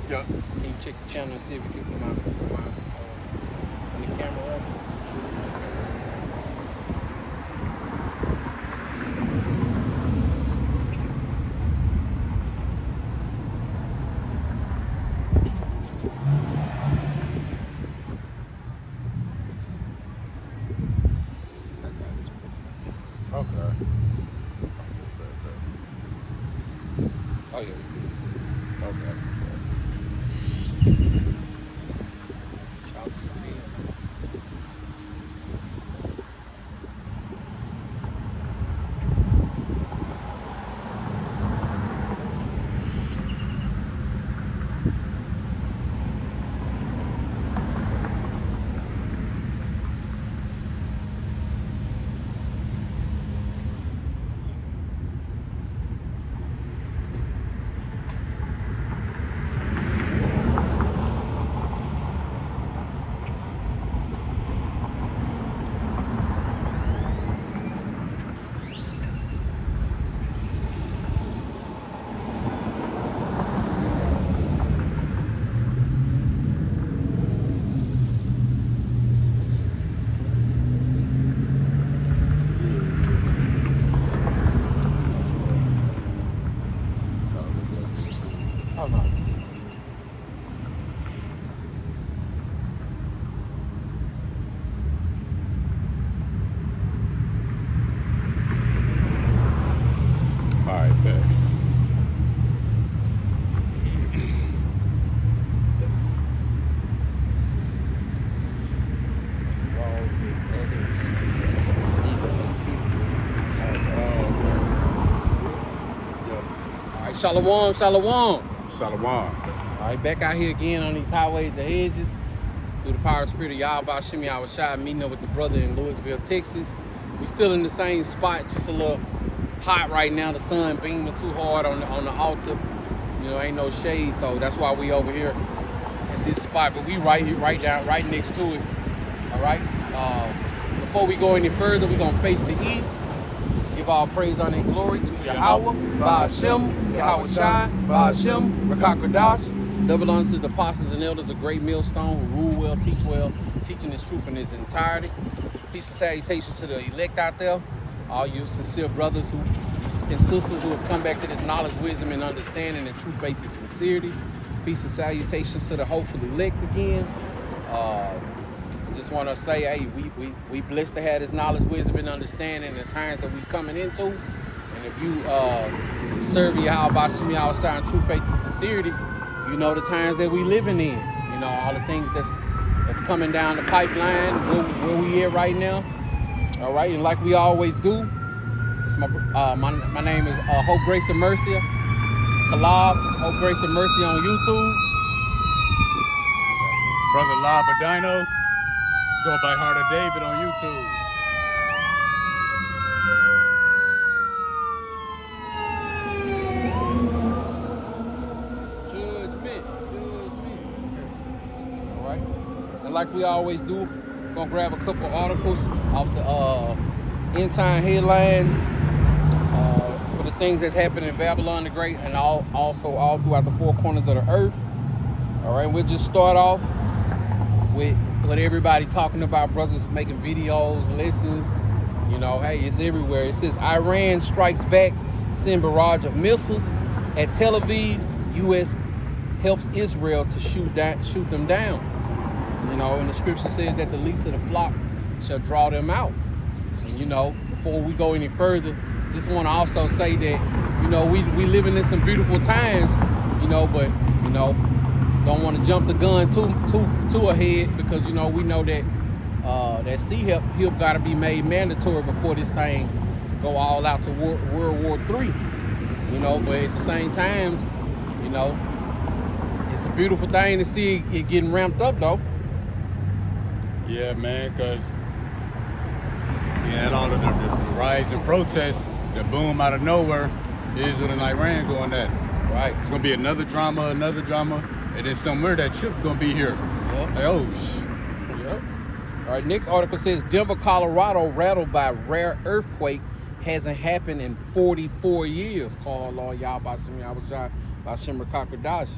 Yeah. Can you check the channel and see if we can put my on the camera up? Okay. Oh yeah, we Okay. good. Chocolate tea. Oh no. All right, bet. Alright, shalom, shalom. Shalom. Alright, back out here again on these highways and hedges. Through the power and spirit of Yahweh Shem Yahweh, meeting up with the brother in Louisville, Texas. We still in the same spot, just a little hot right now. The sun beaming too hard on the altar. You know, ain't no shade, so that's why we over here at this spot. But we right here, right next to it. All right. Before we go any further, we're gonna face the east. Give all praise, honor, and glory to Yahweh, Ba'ashem, Yahweh Shai, Ba'ashem, Rakakradash. Double honors to the apostles and elders, a great millstone who rule well, teach well, teaching this truth in its entirety. Peace and salutations to the elect out there, all you sincere brothers and sisters who have come back to this knowledge, wisdom, and understanding, and true faith and sincerity. Peace and salutations to the hopefully elect again. Just want to say, hey, we blessed to have this knowledge, wisdom, and understanding in the times that we coming into. And if you serve Yahweh Shem Yahweh in true faith and sincerity, you know the times that we living in. You know all the things that's coming down the pipeline, where we at right now. All right, and like we always do, it's my name is Hope, Grace, and Mercy. Kalab, Hope, Grace, and Mercy on YouTube. Brother Labadino, go by Heart of David on YouTube. Judgment. All right, and like we always do, we're gonna grab a couple articles off the end time headlines for the things that's happening in Babylon the Great, and also all throughout the four corners of the earth. All right, we'll just start off with what everybody talking about, brothers making videos, lessons. You know, hey, it's everywhere. It says Iran strikes back, send barrage of missiles at Tel Aviv. U.S. helps Israel to shoot them down. You know, and the scripture says that the least of the flock shall draw them out. And you know, before we go any further, just want to also say that, you know, we living in some beautiful times, you know, but, you know, don't want to jump the gun too ahead, because, you know, we know that that sea help got to be made mandatory before this thing go all out to World War III. You know, but at the same time, you know, it's a beautiful thing to see it getting ramped up, though. Yeah, man, because you had all of the rise and protests, the boom out of nowhere, Israel and Iran going at it. Right. It's going to be another drama, and then somewhere that ship going to be here. Yep. Like, oh, Yep. All right, next article says Denver, Colorado rattled by rare earthquake hasn't happened in 44 years. Call Lord Yahweh Shem Yahweh Shai by Shem Rakakradash.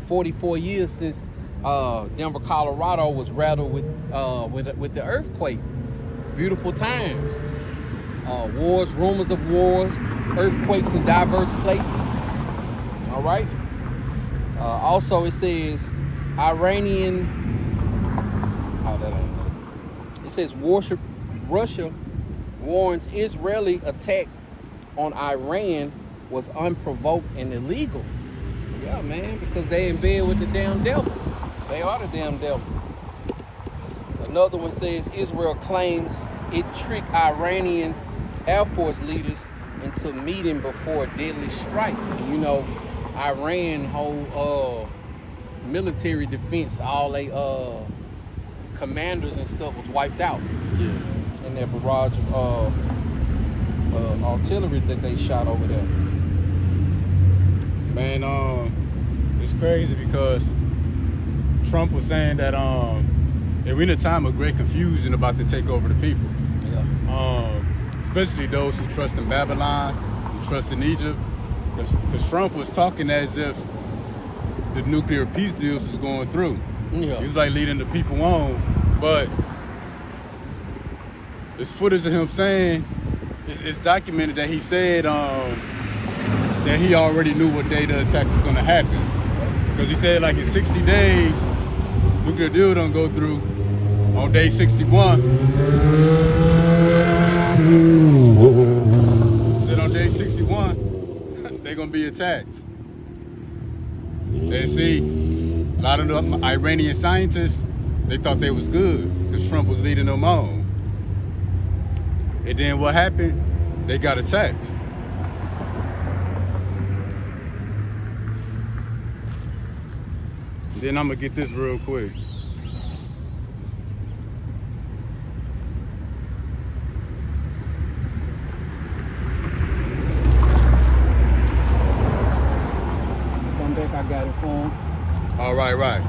44 years since Denver, Colorado was rattled with the earthquake. Beautiful times. Wars, rumors of wars, earthquakes in diverse places. All right. Also, it says Iranian. Oh, that ain't it. It says Russia warns Israeli attack on Iran was unprovoked and illegal. Yeah, man, because they in bed with the damn devil. They are the damn devil. Another one says Israel claims it tricked Iranian Air Force leaders into meeting before a deadly strike. You know, Iran whole military defense, all they commanders and stuff was wiped out. Yeah. In that barrage of artillery that they shot over there. Man, it's crazy because Trump was saying that we're in a time of great confusion about to take over the people. Yeah. Especially those who trust in Babylon, who trust in Egypt. Because Trump was talking as if the nuclear peace deals was going through. Yeah. He was like leading the people on, but this footage of him saying, it's documented that he said that he already knew what day the attack was going to happen. Because he said like in 60 days, nuclear deal don't go through. On day 61, said on day 61, they're going to be attacked. And see, a lot of the Iranian scientists, they thought they was good because Trump was leading them on. And then what happened? They got attacked. Then I'm gonna get this real quick. Come back, I got it for him. All right.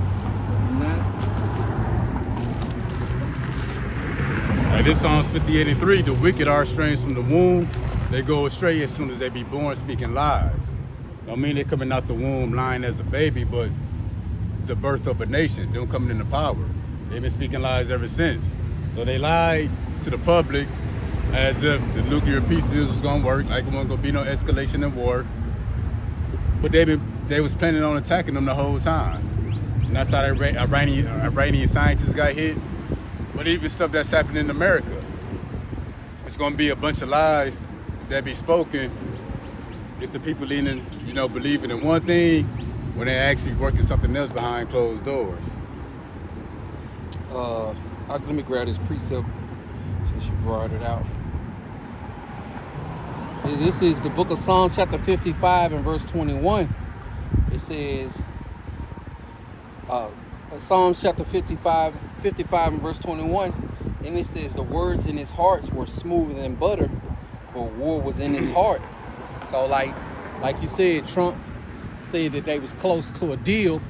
Like this Psalms 50:83, the wicked are estranged from the womb. They go astray as soon as they be born, speaking lies. Don't mean they're coming out the womb lying as a baby, but the birth of a nation, them coming into power. They've been speaking lies ever since. So they lied to the public as if the nuclear peace deal was gonna work, like it wasn't gonna be no escalation in war. But they was planning on attacking them the whole time. And that's how the Iranian scientists got hit. But even stuff that's happening in America, it's gonna be a bunch of lies that be spoken. Get the people believing in one thing when they're actually working something else behind closed doors. Let me grab this precept since you brought it out. This is the book of Psalms chapter 55 and verse 21. It says, Psalms chapter 55 and verse 21, and it says, the words in his hearts were smoother than butter, but war was in his heart. So like you said, Trump said that they was close to a deal.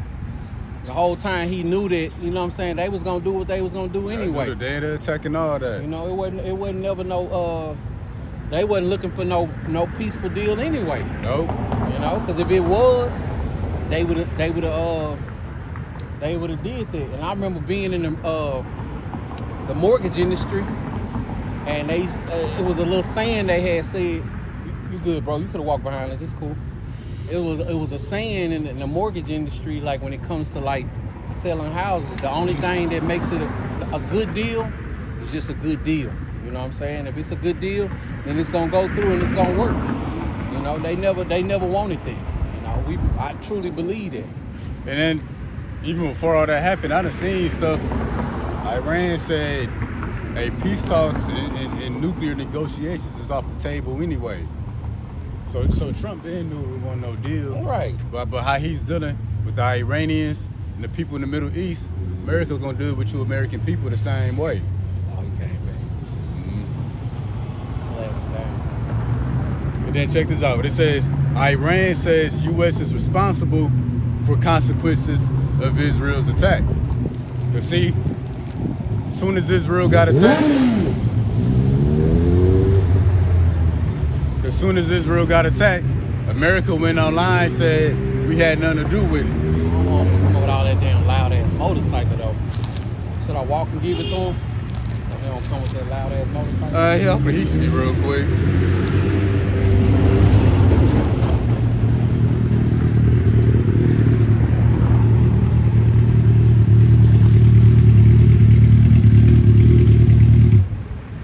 The whole time he knew that, you know what I'm saying, they was gonna do what they was gonna do anyway. The day they're attacking all that. You know, it wasn't never no they wasn't looking for no peaceful deal anyway. Nope. You know, because if it was, they would have did that. And I remember being in the mortgage industry, and it was a little saying they had said, "You good, bro? You could have walked behind us. It's cool." It was a saying in the mortgage industry, like when it comes to like selling houses, the only thing that makes it a good deal is just a good deal. You know what I'm saying? If it's a good deal, then it's gonna go through and it's gonna work. You know, they never wanted that. You know, I truly believe that. And then even before all that happened, I done seen stuff. Iran said, "Hey, peace talks and nuclear negotiations is off the table anyway." So Trump then knew it wasn't no deal. Right. But how he's dealing with the Iranians and the people in the Middle East, America's gonna do it with you American people the same way. Oh, he came back. And then check this out. It says, Iran says U.S. is responsible for consequences of Israel's attack. You see, as soon as Israel got attacked, America went online and said we had nothing to do with it. want him to come with all that damn loud ass motorcycle though. Should I walk and give it to him? Or he don't come with that loud ass motorcycle? Yeah, for he should be real quick.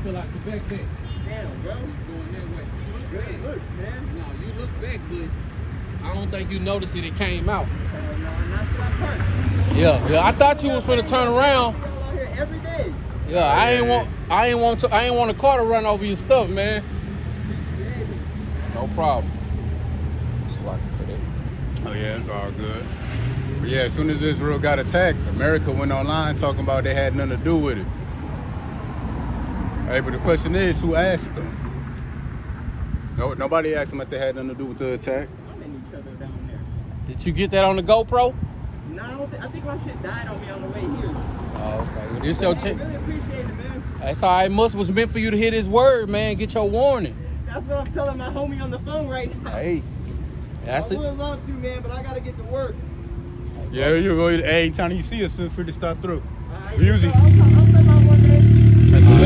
Feel like the back there. Damn, bro. He's going that way. You look Good back. looks, man. No, you look back, but I don't think you noticed it came out. Hell no, not till I park. Yeah. I thought you was finna turn around. Y'all out here every day. Yeah, I ain't want a car to run over your stuff, man. No problem. Just like for that. Oh yeah, it's all good. But yeah, as soon as Israel got attacked, America went online talking about they had nothing to do with it. Hey, but the question is, who asked them? No, nobody asked them if they had nothing to do with the attack. I'm in each other down there. Did you get that on the GoPro? No, I think my shit died on me on the way here. Oh, okay. Well, this your Hey, really appreciate it, man. That's all right. Must was meant for you to hear this word, man. Get your warning. That's what I'm telling my homie on the phone right now. Hey, that's I it. would love to, man, but I gotta get to work. Yeah, you go. Hey, anytime you see us, feel free to stop through. Alright, We usually. I'll come out one day. That's it.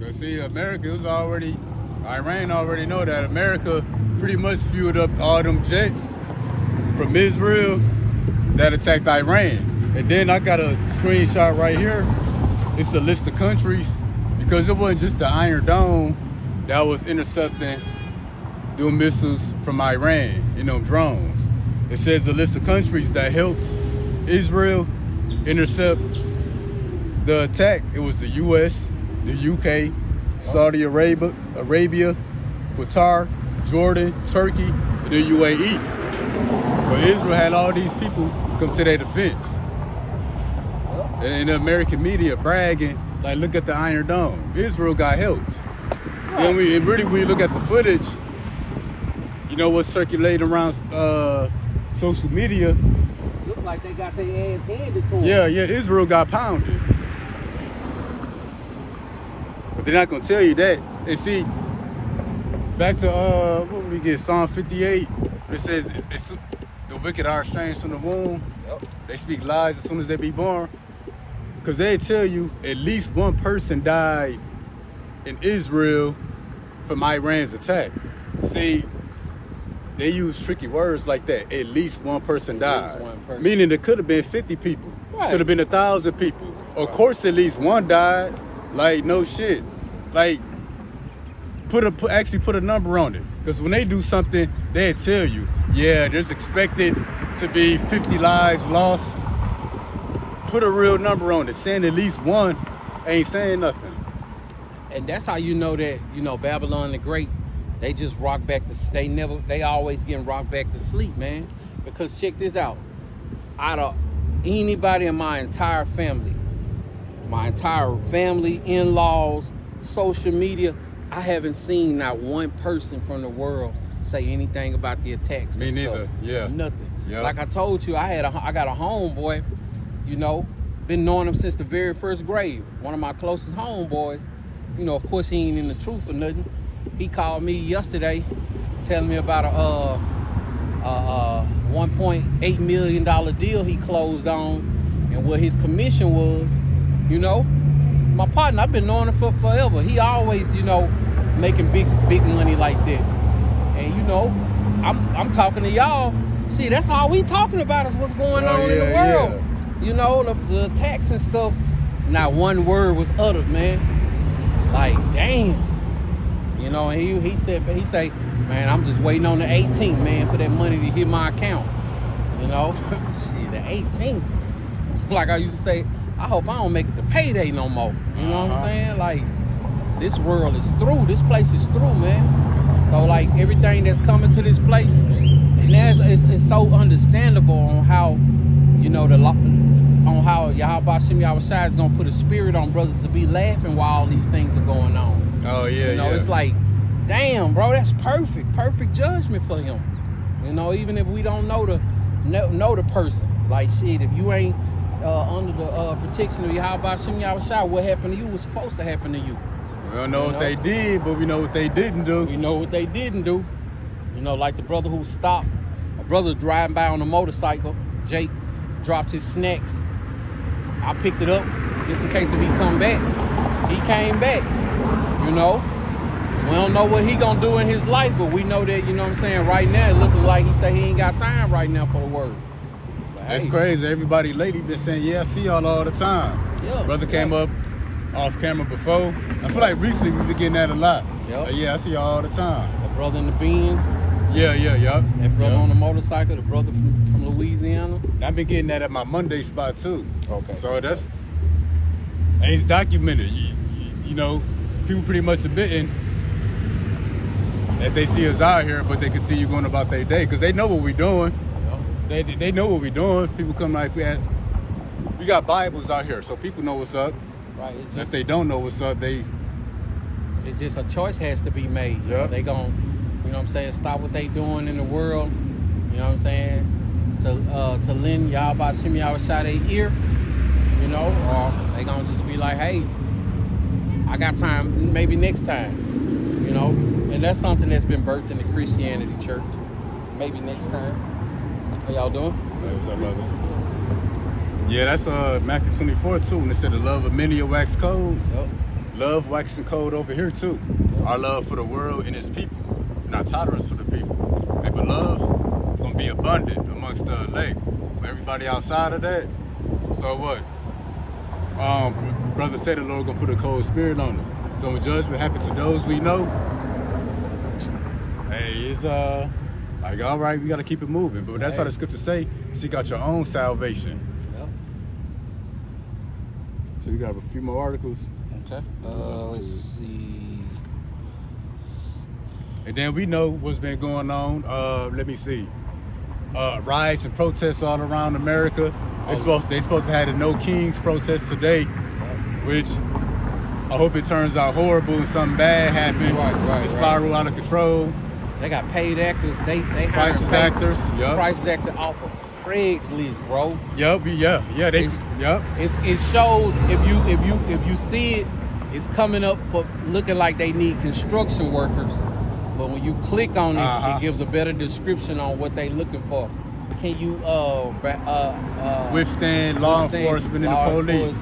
Cause see, America was already, Iran already know that America pretty much fueled up all them jets from Israel that attacked Iran. And then I got a screenshot right here. It's a list of countries, because it wasn't just the Iron Dome that was intercepting doing missiles from Iran, drones. It says a list of countries that helped Israel intercept the attack. It was the US, the UK, Saudi Arabia, Qatar, Jordan, Turkey, and the UAE. So Israel had all these people come to their defense. And the American media bragging, like, look at the Iron Dome. Israel got helped. And really, when you look at the footage, what's circulating around social media. Look like they got their ass handed to them. Yeah, Israel got pounded. But they're not gonna tell you that. And see, back to what would we get? Psalm 58. It says it's the wicked are estranged from the womb. Yep. They speak lies as soon as they be born. Because they tell you at least one person died in Israel from Iran's attack. See, they use tricky words like that. At least one person died. one person. Meaning there could have been 50 people. Right. Could have been 1,000 people. Of course, at least one died. Like, no shit. Like, actually put a number on it. Because when they do something, they tell you, yeah, there's expected to be 50 lives lost. Put a real number on it. Saying at least one ain't saying nothing. And that's how you know that, Babylon the Great, they just rock back to, they always getting rocked back to sleep, man. Because check this out. Out of anybody in my entire family, in-laws, social media, I haven't seen not one person from the world say anything about the attacks. Me and neither. Stuff. Yeah. Nothing. Yep. Like I told you, I got a homeboy, been knowing him since the very first grade. One of my closest homeboys. Of course he ain't in the truth or nothing. He called me yesterday telling me about a $1.8 million deal he closed on and what his commission was. My partner, I've been knowing him for forever. He always, making big money like that. And I'm talking to y'all. See, that's all we talking about is what's going on in the world. The attacks and stuff. Not one word was uttered, man. Like, damn. And he said, man, I'm just waiting on the 18th, man, for that money to hit my account. See, the 18th. Like I used to say, I hope I don't make it to payday no more. You know what I'm saying? Like, this world is through. This place is through, man. So, like, everything that's coming to this place, and it's so understandable on how, on how Yahweh Shem Yahushua is going to put a spirit on brothers to be laughing while all these things are going on. Oh, yeah, It's like, damn, bro, that's perfect judgment for him. Even if we don't know the person. Like, shit, if you ain't under the protection of Yahweh Shem Yahushua, what happened to you was supposed to happen to you. We don't know what they did, but we know what they didn't do. We know what they didn't do. You know, like the brother who stopped, a brother driving by on a motorcycle, Jake dropped his snacks. I picked it up just in case if he come back. He came back, you know. We don't know what he gonna do in his life, but we know that, you know what I'm saying, right now it looking like he say he ain't got time right now for the word. But That's hey, crazy. Everybody lately been saying, yeah, I see y'all all the time. Yeah, Brother came up off camera before. I feel like recently we've been getting that a lot. Yep. Yeah, I see y'all all the time. The brother in the Benz, Yup. that brother on the motorcycle, the brother from Louisiana. I've been getting that at my Monday spot too. Okay. So that's, and it's documented. You know, people pretty much admitting that they see us out here, but they continue going about their day because they know what we're doing. They know what we're doing. People come like, we ask, we got Bibles out here, so people know what's up. Right. And if they don't know what's up, it's just a choice has to be made. Yep. They gon', you know what I'm saying, stop what they doing in the world, you know what I'm saying, to lend Yahweh Shem Yahushua their ear, you know, or they gonna just be like, hey, I got time, maybe next time, you know. And that's something that's been birthed in the Christianity church. Maybe next time. How y'all doing? what's up, brother? Yeah, that's Matthew 24 too, when it said the love of many will wax cold. Yep. Love waxing cold over here too. Yep. Our love for the world and its people, and our tolerance for the people. Hey, but love is gonna be abundant amongst the elect. For everybody outside of that, so what? Brother said the Lord gonna put a cold spirit on us. So when judgment happens to those we know, hey, it's like, all right, we gotta keep it moving. But that's why the scriptures say, seek out your own salvation. Yep. So we got a few more articles. Okay. Let's see. And then we know what's been going on. Let me see. Riots and protests all around America. They supposed to have the No Kings protest today, which I hope it turns out horrible and something bad happened. Right. It spiral out of control. They got paid actors. They Crisis actors. Yep. Crisis actors off of Craigslist, bro. Yep. Yep. It shows if you see it, it's coming up for looking like they need construction workers. But when you click on it, it gives a better description on what they looking for. Can you withstand law enforcement and the police?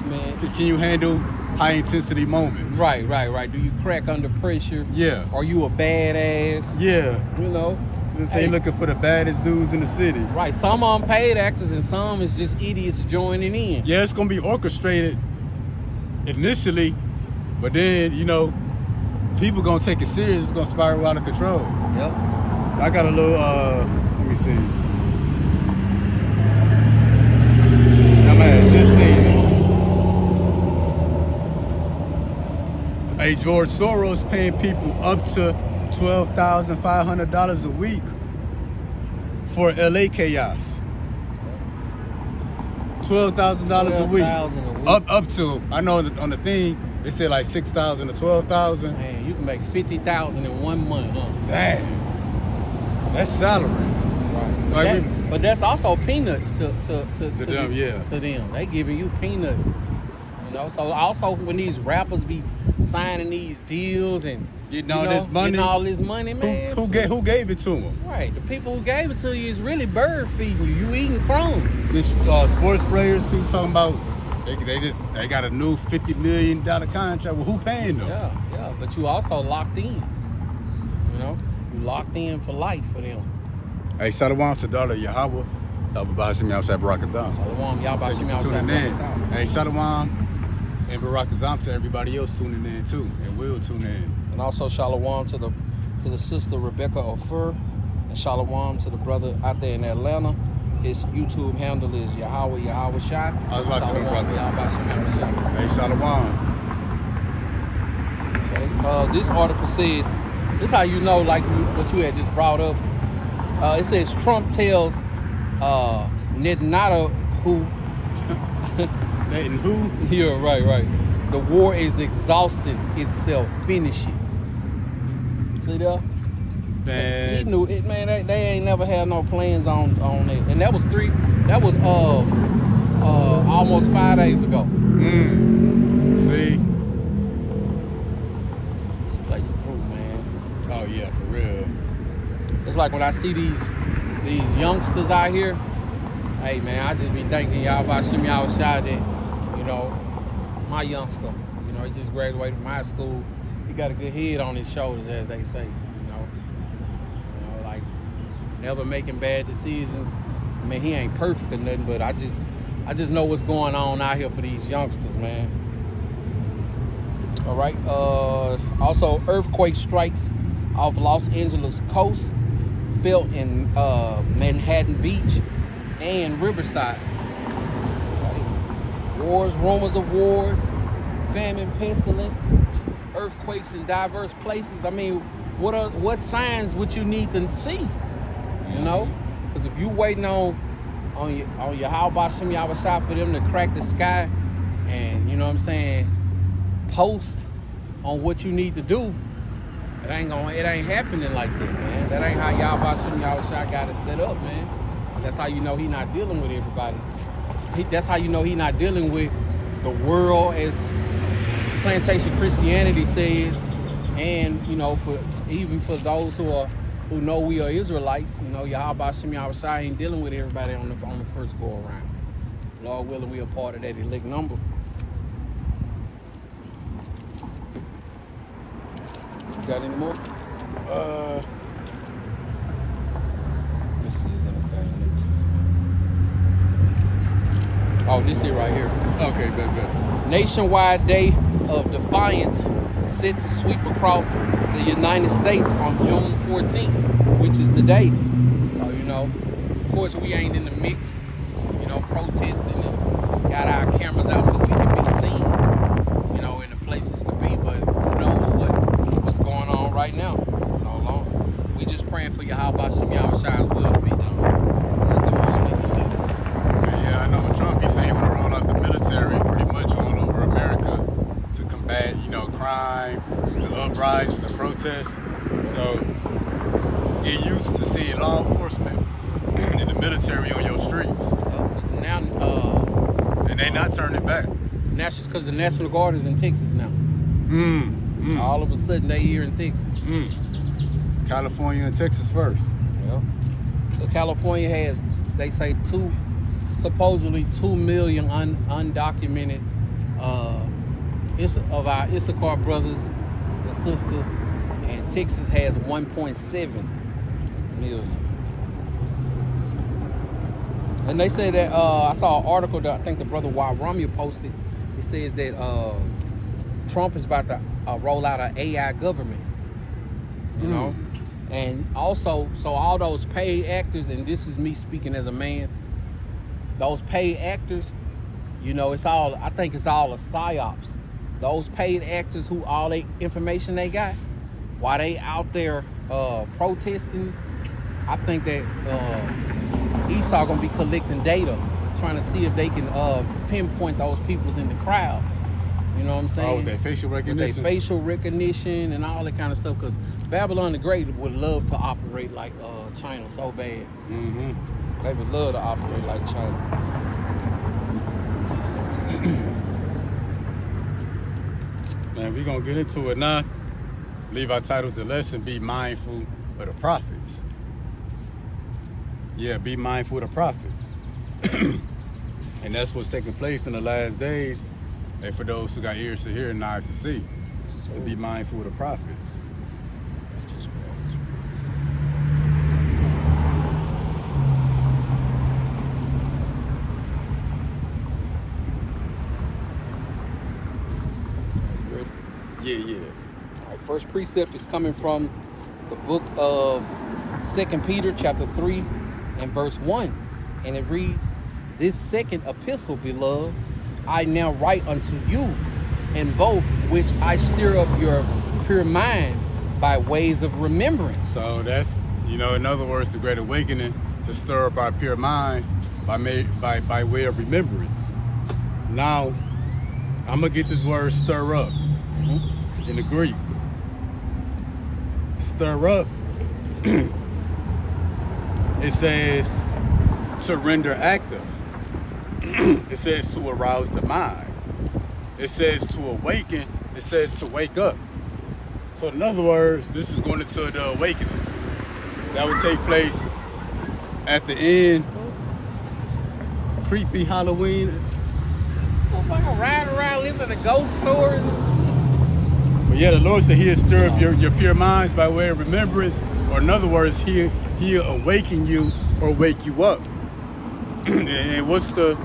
Can you handle high intensity moments? Right. Do you crack under pressure? Yeah. Are you a badass? Yeah. You know. They looking for the baddest dudes in the city. Right. Some are paid actors and some is just idiots joining in. Yeah, it's gonna be orchestrated initially, but then, you know, people gonna take it serious. It's gonna spiral out of control. Yep. I got a little, let me see. I had just seen it. Hey, George Soros paying people up to $12,500 a week for LA chaos. $12,000 a week. Up to. I know on the thing they said like 6,000 to 12,000. Man, you can make 50,000 in 1 month, huh? Damn. That's salary. Right. But that's also peanuts to them, yeah. To them. They giving you peanuts. You know, so also when these rappers be signing these deals and getting all this money, man. Who gave it to them? Right. The people who gave it to you is really bird feeding you. You eating crumbs. This sports players, people talking about they got a new $50 million contract. Well, who paying them? Yeah. But you also locked in. You know, you locked in for life for them. Hey, Shalom to daughter Yahweh. Shalom, outside Barakatham. Shalom, Yahweh Shem outside Barakatham. Hey, Shalom and Barakatham to everybody else tuning in too, and will tune in. And also Shalom to the sister Rebecca Ofer, and Shalom to the brother out there in Atlanta. His YouTube handle is Yahweh Shot. I was about to know, brothers. Hey, Shalom. Okay. This article says, this is how you know, like what you had just brought up. It says Trump tells Netanyahu Netanyahu? Yeah, right. The war is exhausting itself. Finish it. See there? Man. He knew it, man. They ain't never had no plans on it. And that was almost 5 days ago. See? This place through, man. Oh yeah, for real. It's like when I see these youngsters out here, hey man, I just be thinking y'all about Shimmy I was shot at, you know, my youngster. You know, he just graduated from high school. He got a good head on his shoulders, as they say, you know, like never making bad decisions. I mean, he ain't perfect or nothing, but I just know what's going on out here for these youngsters, man. All right. Also, earthquake strikes off Los Angeles coast, felt in Manhattan Beach and Riverside. Wars, rumors of wars, famine, pestilence, earthquakes in diverse places. I mean, what signs would you need to see? You know, because if you waiting on your how about Shimmy I was shot for them to crack the sky, and you know what I'm saying, post on what you need to do, it ain't happening like that, man. That ain't how y'all about Shimmy I was shot got it set up, man. That's how you know he not dealing with everybody. That's how you know he not dealing with the world as plantation Christianity says, and you know, even for those who know we are Israelites, you know, Yahweh Shimmy Shai ain't dealing with everybody on the first go around. Lord willing, we are part of that elect number. You got any more? Let's see if there's anything new. Oh, this is right here. Okay, good. Nationwide Day of Defiance set to sweep across the United States on June 14th, which is today. So, you know, of course we ain't in the mix, you know, protesting and got our cameras out so we can be seen, you know, in the places to be, but who knows what's going on right now. You know, we just praying for Yahweh Shimmy Shai's will to be done. Yeah, I know Trump, he's saying he want to roll out the military pretty much all over America to combat, you know, crime, the uprisings and protests. So get used to seeing law enforcement and the military on your streets. Now, and they not turning back. Because the National Guard is in Texas now. All of a sudden they here in Texas. California and Texas first. Yeah. So California has, they say, supposedly 2 million undocumented of our Issachar brothers and sisters, and Texas has 1.7 million. And they say that I saw an article that I think the brother Romeo posted. It says that Trump is about to roll out an AI government. You know, and also, so all those paid actors, and this is me speaking as a man, those paid actors, you know, I think it's all a psyops. Those paid actors who all the information they got, while they out there protesting, I think that Esau gonna be collecting data, trying to see if they can pinpoint those peoples in the crowd. You know what I'm saying? Oh, with their facial recognition. With their facial recognition and all that kind of stuff, because Babylon the Great would love to operate like China so bad. They would love to operate like China. Man, we're going to get into it now. Leave our title the lesson, Be Mindful of the Prophets. Yeah, be mindful of the prophets. And that's what's taking place in the last days. And for those who got ears to hear and eyes to see, to be mindful of the prophets. Yeah. All right, first precept is coming from the book of 2 Peter chapter 3 and verse 1. And it reads, "This second epistle, beloved, I now write unto you, in both which I stir up your pure minds by ways of remembrance." So that's, you know, in other words, the Great Awakening, to stir up our pure minds by way of remembrance. Now, I'm going to get this word stir up in the Greek. Stir up, it says to render active. it says to arouse the mind. It says to awaken. It says to wake up. So in other words, this is going into the awakening. That would take place at the end. Creepy Halloween. Motherfucker riding around listening to ghost stories. But yeah, the Lord said He'll stir up your pure minds by way of remembrance, or in other words, He'll awaken you or wake you up. And what's the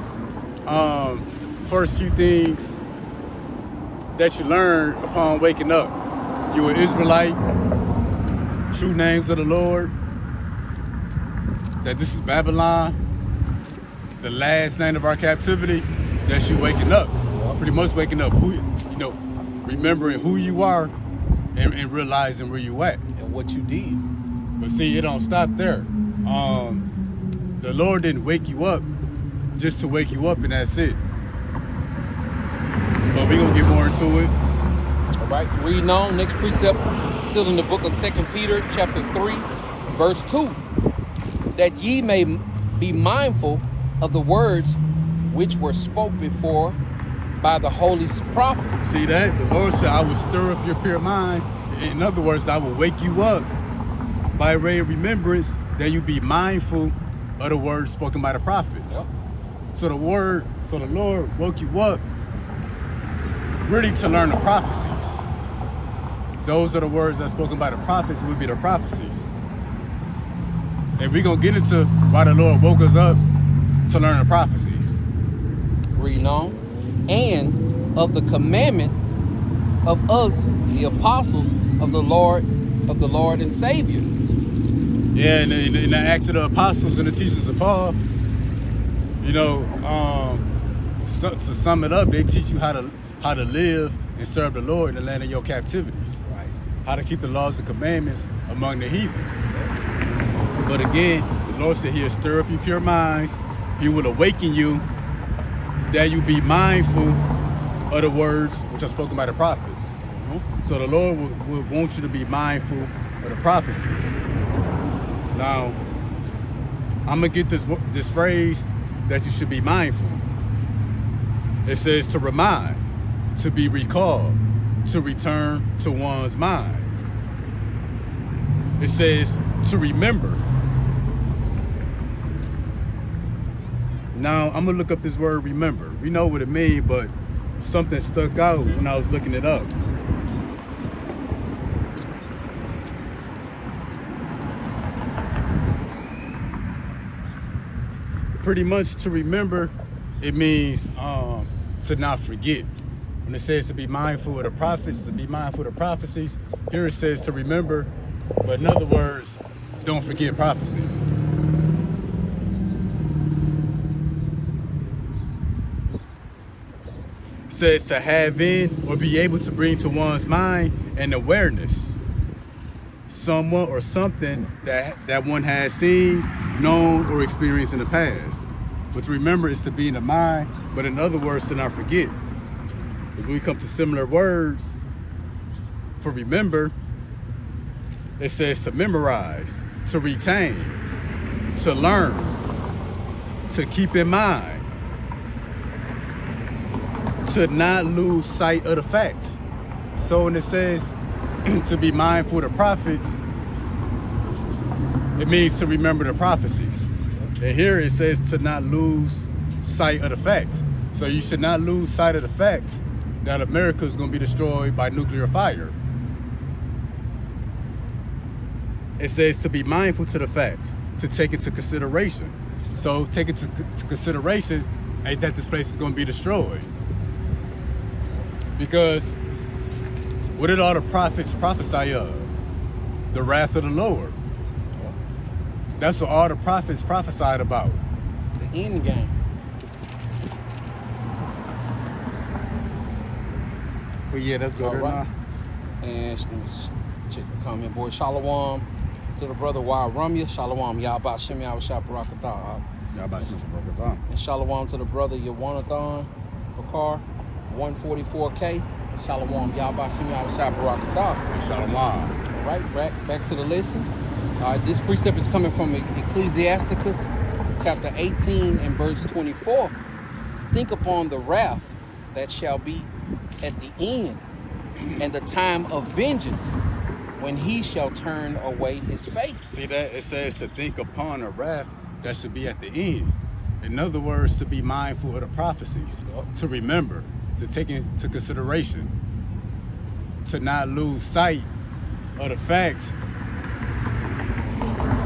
first few things that you learn upon waking up? You an Israelite, true names of the Lord, that this is Babylon, the last night of our captivity, that you waking up. Pretty much waking up, remembering who you are and realizing where you at. And what you did. But see, it don't stop there. The Lord didn't wake you up just to wake you up and that's it. But we're going to get more into it. All right, reading on, next precept, still in the book of 2 Peter chapter 3, verse 2. That ye may be mindful of the words which were spoke before by the holy prophets. See that? The Lord said, I will stir up your pure minds. In other words, I will wake you up by way of remembrance, that you be mindful of the words spoken by the prophets. Yep. So the Lord woke you up really to learn the prophecies. Those are the words that's spoken by the prophets, would be the prophecies. And we're going to get into why the Lord woke us up to learn the prophecies. Reading on. And of the commandment of us, the apostles of the Lord and Savior. Yeah, in the Acts of the Apostles and the teachings of Paul, to sum it up, they teach you how to live and serve the Lord in the land of your captivities. Right. How to keep the laws and commandments among the heathen. But again, the Lord said He'll stir up your pure minds. He will awaken you, that you be mindful of the words which are spoken by the prophets. Mm-hmm. So the Lord will want you to be mindful of the prophecies. Now, I'm going to get this phrase that you should be mindful. It says to remind, to be recalled, to return to one's mind. It says to remember. Now, I'm going to look up this word remember. We know what it means, but something stuck out when I was looking it up. Pretty much to remember, it means to not forget. When it says to be mindful of the prophets, to be mindful of the prophecies, here it says to remember, but in other words, don't forget prophecy. It says to have in or be able to bring to one's mind an awareness, someone or something that one has seen, known, or experienced in the past. But to remember is to be in the mind, but in other words, to not forget. As we come to similar words for remember, it says to memorize, to retain, to learn, to keep in mind, to not lose sight of the fact. So when it says to be mindful of the prophets, it means to remember the prophecies. And here it says to not lose sight of the fact. So you should not lose sight of the fact that America is going to be destroyed by nuclear fire. It says to be mindful to the fact, to take into consideration. So take into consideration that this place is going to be destroyed. Because what did all the prophets prophesy of? The wrath of the Lord. That's what all the prophets prophesied about. The end game. But yeah, that's good. Right. And let me check the comment, boy. Shalom to the brother Wild Rumya. Shalom, Yahba Shem Yahweh Barakatah. Yahba Shem Barakatah. And shalom to the brother Yawanathan Bakar, 144K. Shalom, Yahba Shem Yahweh Barakatah. And shalom. All right, back to the lesson. All right, this precept is coming from Ecclesiasticus chapter 18 and verse 24. think upon the wrath that shall be at the end, and the time of vengeance, when he shall turn away his face. See that? It says to think upon a wrath that should be at the end. In other words, to be mindful of the prophecies, to remember, to take into consideration, to not lose sight of the fact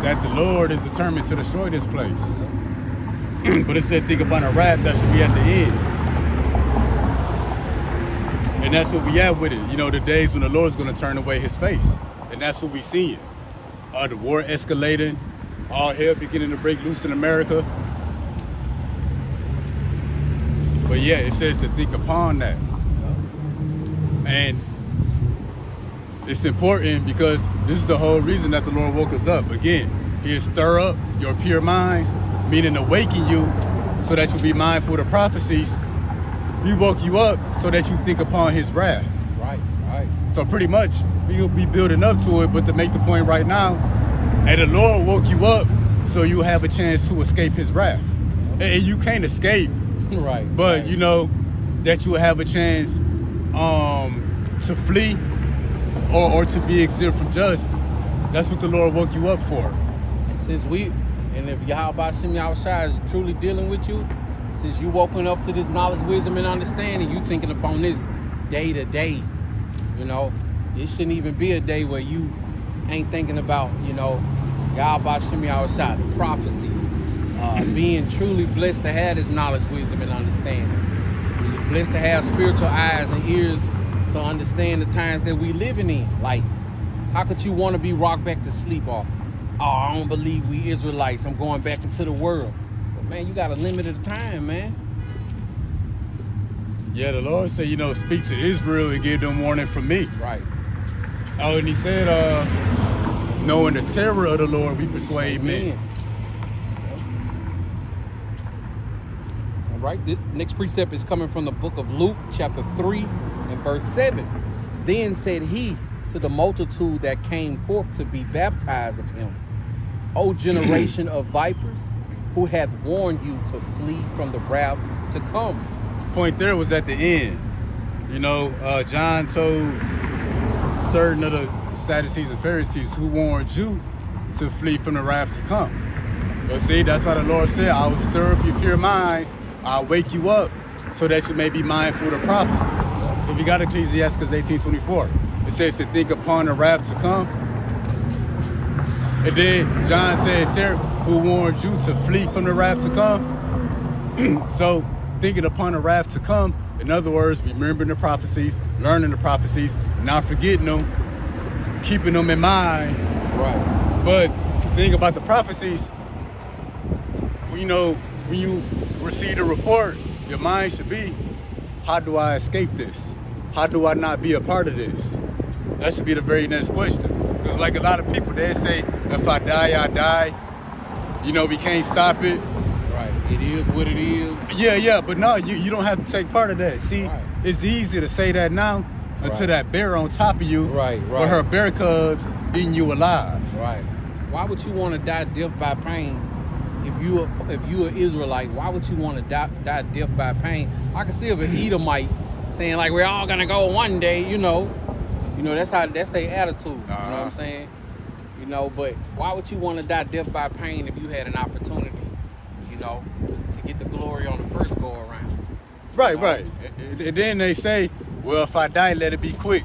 that the Lord is determined to destroy this place. But it said think upon a wrath that should be at the end. And that's what we at with it. You know, the days when the Lord's going to turn away his face. And that's what we seeing. The war escalating, all hell beginning to break loose in America. But yeah, it says to think upon that. And it's important because this is the whole reason that the Lord woke us up. Again, he'll stir up your pure minds, meaning awaken you so that you'll be mindful of the prophecies. He woke you up so that you think upon his wrath. Right, right. So pretty much, we'll be building up to it, but to make the point right now, and the Lord woke you up so you have a chance to escape his wrath. And you can't escape. Right. But right. you know that you will have a chance to flee or to be exempt from judgment. That's what the Lord woke you up for. And if Yahweh Shem Yahushua is truly dealing with you, since you woken up to this knowledge, wisdom, and understanding, you thinking upon this day to day. You know, it shouldn't even be a day where you ain't thinking about, you know, Yahweh Shem Yahushua, the prophecies, being truly blessed to have this knowledge, wisdom, and understanding. You're blessed to have spiritual eyes and ears to understand the times that we living in. Like, how could you want to be rocked back to sleep or, oh, I don't believe we Israelites, I'm going back into the world. But man, you got a limited time, man. Yeah, the Lord said, you know, speak to Israel and give them warning from me. Right. Oh, and he said, knowing the terror of the Lord, we persuade men. All right, the next precept is coming from the book of Luke, chapter 3 and verse 7. Then said he to the multitude that came forth to be baptized of him, O generation of vipers, who hath warned you to flee from the wrath to come. Point there was at the end. You know, John told certain of the Sadducees and Pharisees who warned you to flee from the wrath to come. But see, that's why the Lord said, I will stir up your pure minds, I'll wake you up so that you may be mindful of the prophecies. If you got Ecclesiastes 18:24, it says to think upon the wrath to come. And then John said, sir, who warned you to flee from the wrath to come. So thinking upon the wrath to come, in other words, remembering the prophecies, learning the prophecies, not forgetting them, keeping them in mind. Right. But the thing about the prophecies, you know, when you receive a report, your mind should be, how do I escape this? How do I not be a part of this? That should be the very next question. Because like a lot of people, they say, if I die, I die. You know, we can't stop it. Right. It is what it is. Yeah, but no, you don't have to take part of that. See, right. It's easy to say that now until right. that bear on top of you, right. with her bear cubs eating you alive. Right. Why would you want to die death by pain? If you an Israelite, why would you want to die death by pain? I can see if an Edomite saying like we're all gonna go one day, you know that's their attitude. You know what I'm saying? You know, but why would you want to die death by pain if you had an opportunity, you know, to get the glory on the first go around? Right, right. And then they say, well, if I die, let it be quick.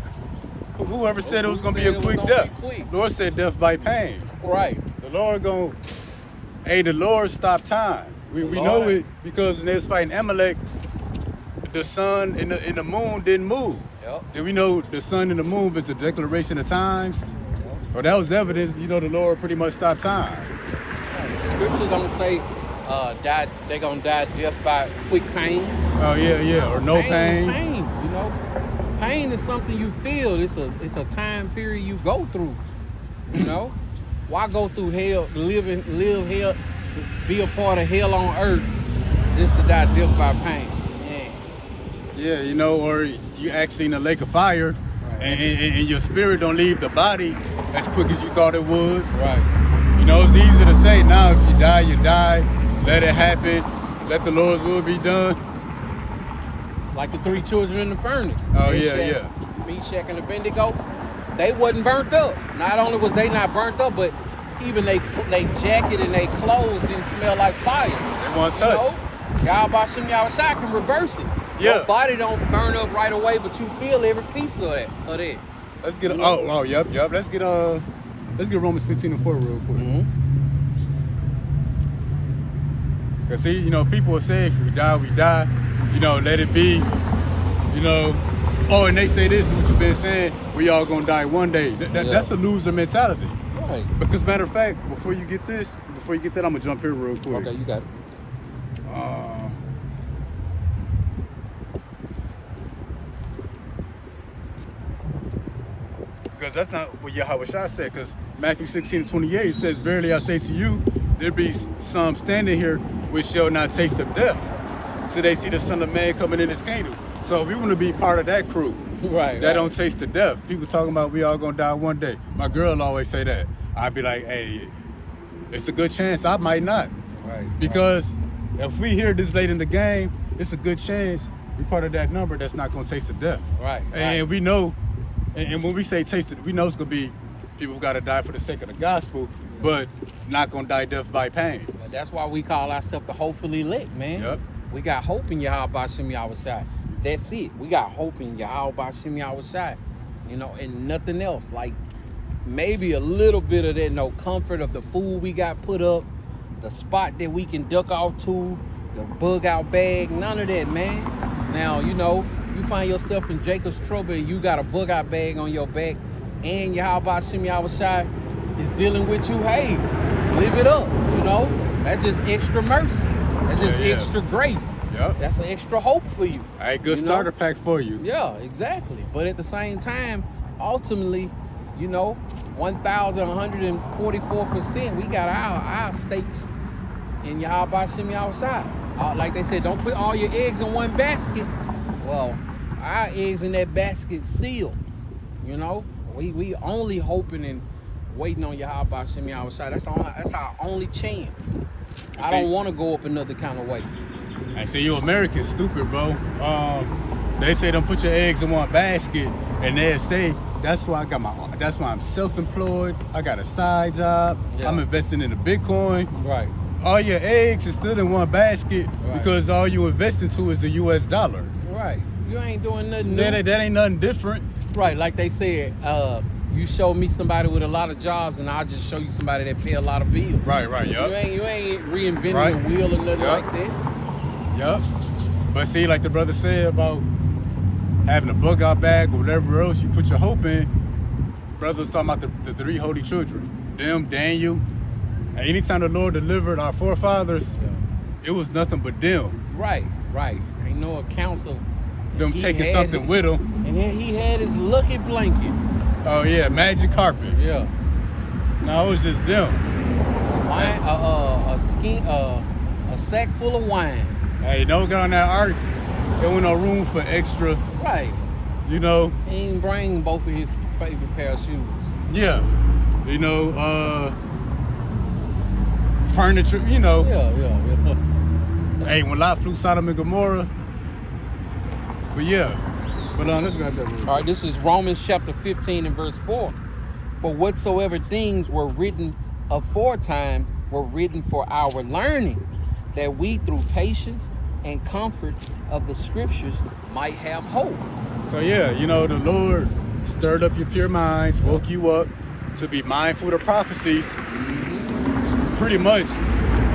Whoever said it was gonna be a quick death? Lord said death by pain. Right. The Lord the Lord stopped time. We know it because when they was fighting Amalek, the sun and the moon didn't move. Yep. Then we know the sun and the moon is a declaration of times. Yep. Well, that was evidence, you know, the Lord pretty much stopped time. Right. The scriptures don't say they're gonna die death by quick pain. Oh yeah, or no pain. Pain, you know. Pain is something you feel. It's a time period you go through. You know. Why go through hell, live hell, be a part of hell on earth, just to die death by pain? Yeah, you know, or you actually in a lake of fire, right. and your spirit don't leave the body as quick as you thought it would. Right. You know, it's easy to say now, if you die, you die. Let it happen. Let the Lord's will be done. Like the 3 children in the furnace. Oh, Meshach, yeah. Meshach and Abednego, they wasn't burnt up. Not only was they not burnt up, but even they jacket and they clothes didn't smell like fire. They weren't touched. Yahweh Shem Yahushua can reverse it. Yeah. Your body don't burn up right away, but you feel every piece of that. Let's get yep. Let's get Romans 15:4 real quick. Cause see, you know, people will say if we die, we die. You know, let it be. You know, and they say this, what you've been saying, we all gonna die one day. That's a loser mentality. Right. Because matter of fact, before you get that, I'm gonna jump here real quick. Okay, you got it. Because that's not what Yahweh Shah said. Because Matthew 16:28 says, "Verily I say to you, there be some standing here which shall not taste of death, till they see the Son of Man coming in his kingdom." So we want to be part of that crew. Right. That don't taste the death. People talking about we all gonna die one day. My girl always say that. I'd be like, hey, it's a good chance I might not. Right. Because if we hear this late in the game, it's a good chance we part of that number that's not gonna taste the death. Right. And we know, and when we say taste it, we know it's gonna be people who gotta die for the sake of the gospel, but not gonna die death by pain. That's why we call ourselves the hopefully lit, man. Yep. We got hope in Yahweh Shem Yahushua. That's it. We got hope in Yahweh Shem Yahushua. You know, and nothing else. Like maybe a little bit of that, comfort of the food we got put up, the spot that we can duck off to, the bug out bag, none of that, man. Now, you find yourself in Jacob's trouble and you got a bug out bag on your back and Yahweh Shem Yahushua is dealing with you, hey, live it up, That's just extra mercy. That's just extra grace. Yep. That's an extra hope for you. Hey, good starter pack for you. Yeah, exactly. But at the same time, ultimately, 1,144%, we got our stakes in Yahweh Shem Yahushua. Like they said, don't put all your eggs in one basket. Well, our eggs in that basket sealed. We only hoping and waiting on Yahweh Shem Yahushua. That's our only chance. I don't want to go up another kind of way. I say you Americans stupid, bro. They say don't put your eggs in one basket, and they say that's why I'm self-employed. I got a side job. Yeah. I'm investing in the Bitcoin. Right. All your eggs is still in one basket because all you invest into is the US dollar. Right. You ain't doing nothing new. That ain't nothing different. Right. Like they said, you show me somebody with a lot of jobs, and I'll just show you somebody that pay a lot of bills. Right. Yep. You ain't reinventing the wheel or nothing like that. Yep. But see, like the brother said about having a bug out bag or whatever else you put your hope in, brother's talking about the 3 holy children. Them, Daniel. And anytime the Lord delivered our forefathers, it was nothing but them. Right. Ain't no accounts of them taking something with them. And then he had his lucky blanket. Oh yeah, magic carpet. Yeah. No, it was just them. Wine, a sack full of wine. Hey, don't get on that ark. There was no room for extra. Right. He didn't bring both of his favorite pair of shoes. Yeah. Furniture, Yeah. Hey, when Lot flew Sodom and Gomorrah. But yeah. But let's grab that real. All right, this is Romans chapter 15 and verse 4. For whatsoever things were written aforetime were written for our learning, that we through patience and comfort of the scriptures might have hope. So yeah, the Lord stirred up your pure minds, woke you up to be mindful of the prophecies. Pretty much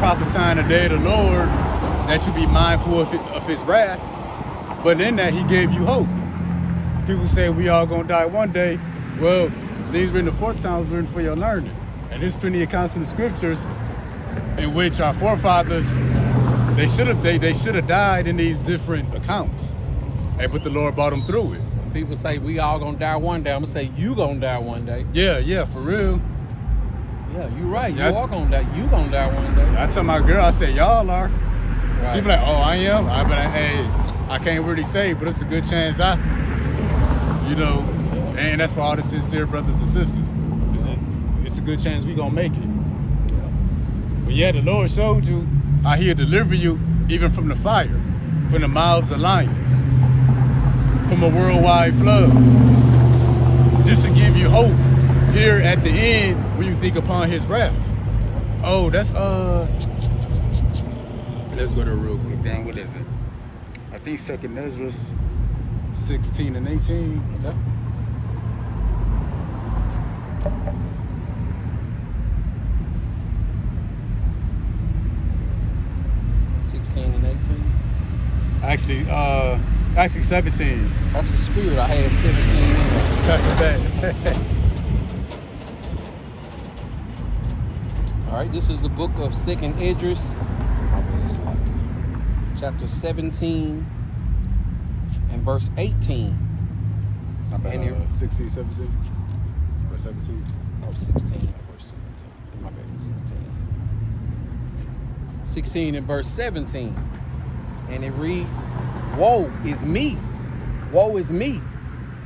prophesying the day of the Lord, that you be mindful of his wrath. But in that, he gave you hope. People say we all gonna die one day. Well, these written aforetime was written for your learning. And there's plenty of accounts in the scriptures in which our forefathers, they should have died in these different accounts. But the Lord brought them through it. When people say we all gonna die one day, I'm gonna say you gonna die one day. Yeah, for real. Yeah, you right. You are gonna die. You gonna die one day. I tell my girl, I said, y'all are. Right. She be like, oh, I am? I be like, hey, I can't really say, but it's a good chance and that's for all the sincere brothers and sisters. It's a good chance we gonna make it. Yeah. But yeah, the Lord showed you how he'll deliver you even from the fire, from the mouths of lions. from a worldwide flood. Just to give you hope here at the end when you think upon his wrath. Oh, that's let's go to real quick down. What is it? I think 2nd Ezra 16 and 18. Okay. Actually 17. That's the spirit. I had 17 in there. That's a bad. All right, this is the book of 2nd Esdras, chapter 17 and verse 18. And it, 16, 17, verse 17. Oh, 16 and verse 17. My bad, 16. 16 and verse 17. And it reads, woe is me,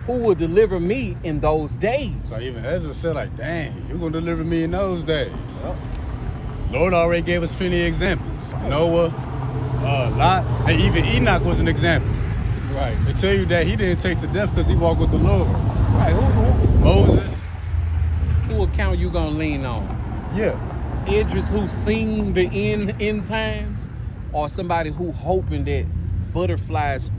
who will deliver me in those days? So even Ezra said like, dang, you're going to deliver me in those days. Yep. Lord already gave us plenty of examples. Noah, Lot, and even Enoch was an example. Right. They tell you that he didn't taste of death because he walked with the Lord. Right. Who? Moses. Who account you gonna lean on? Yeah. Idris, who seen the end times, or somebody who hoping that butterflies,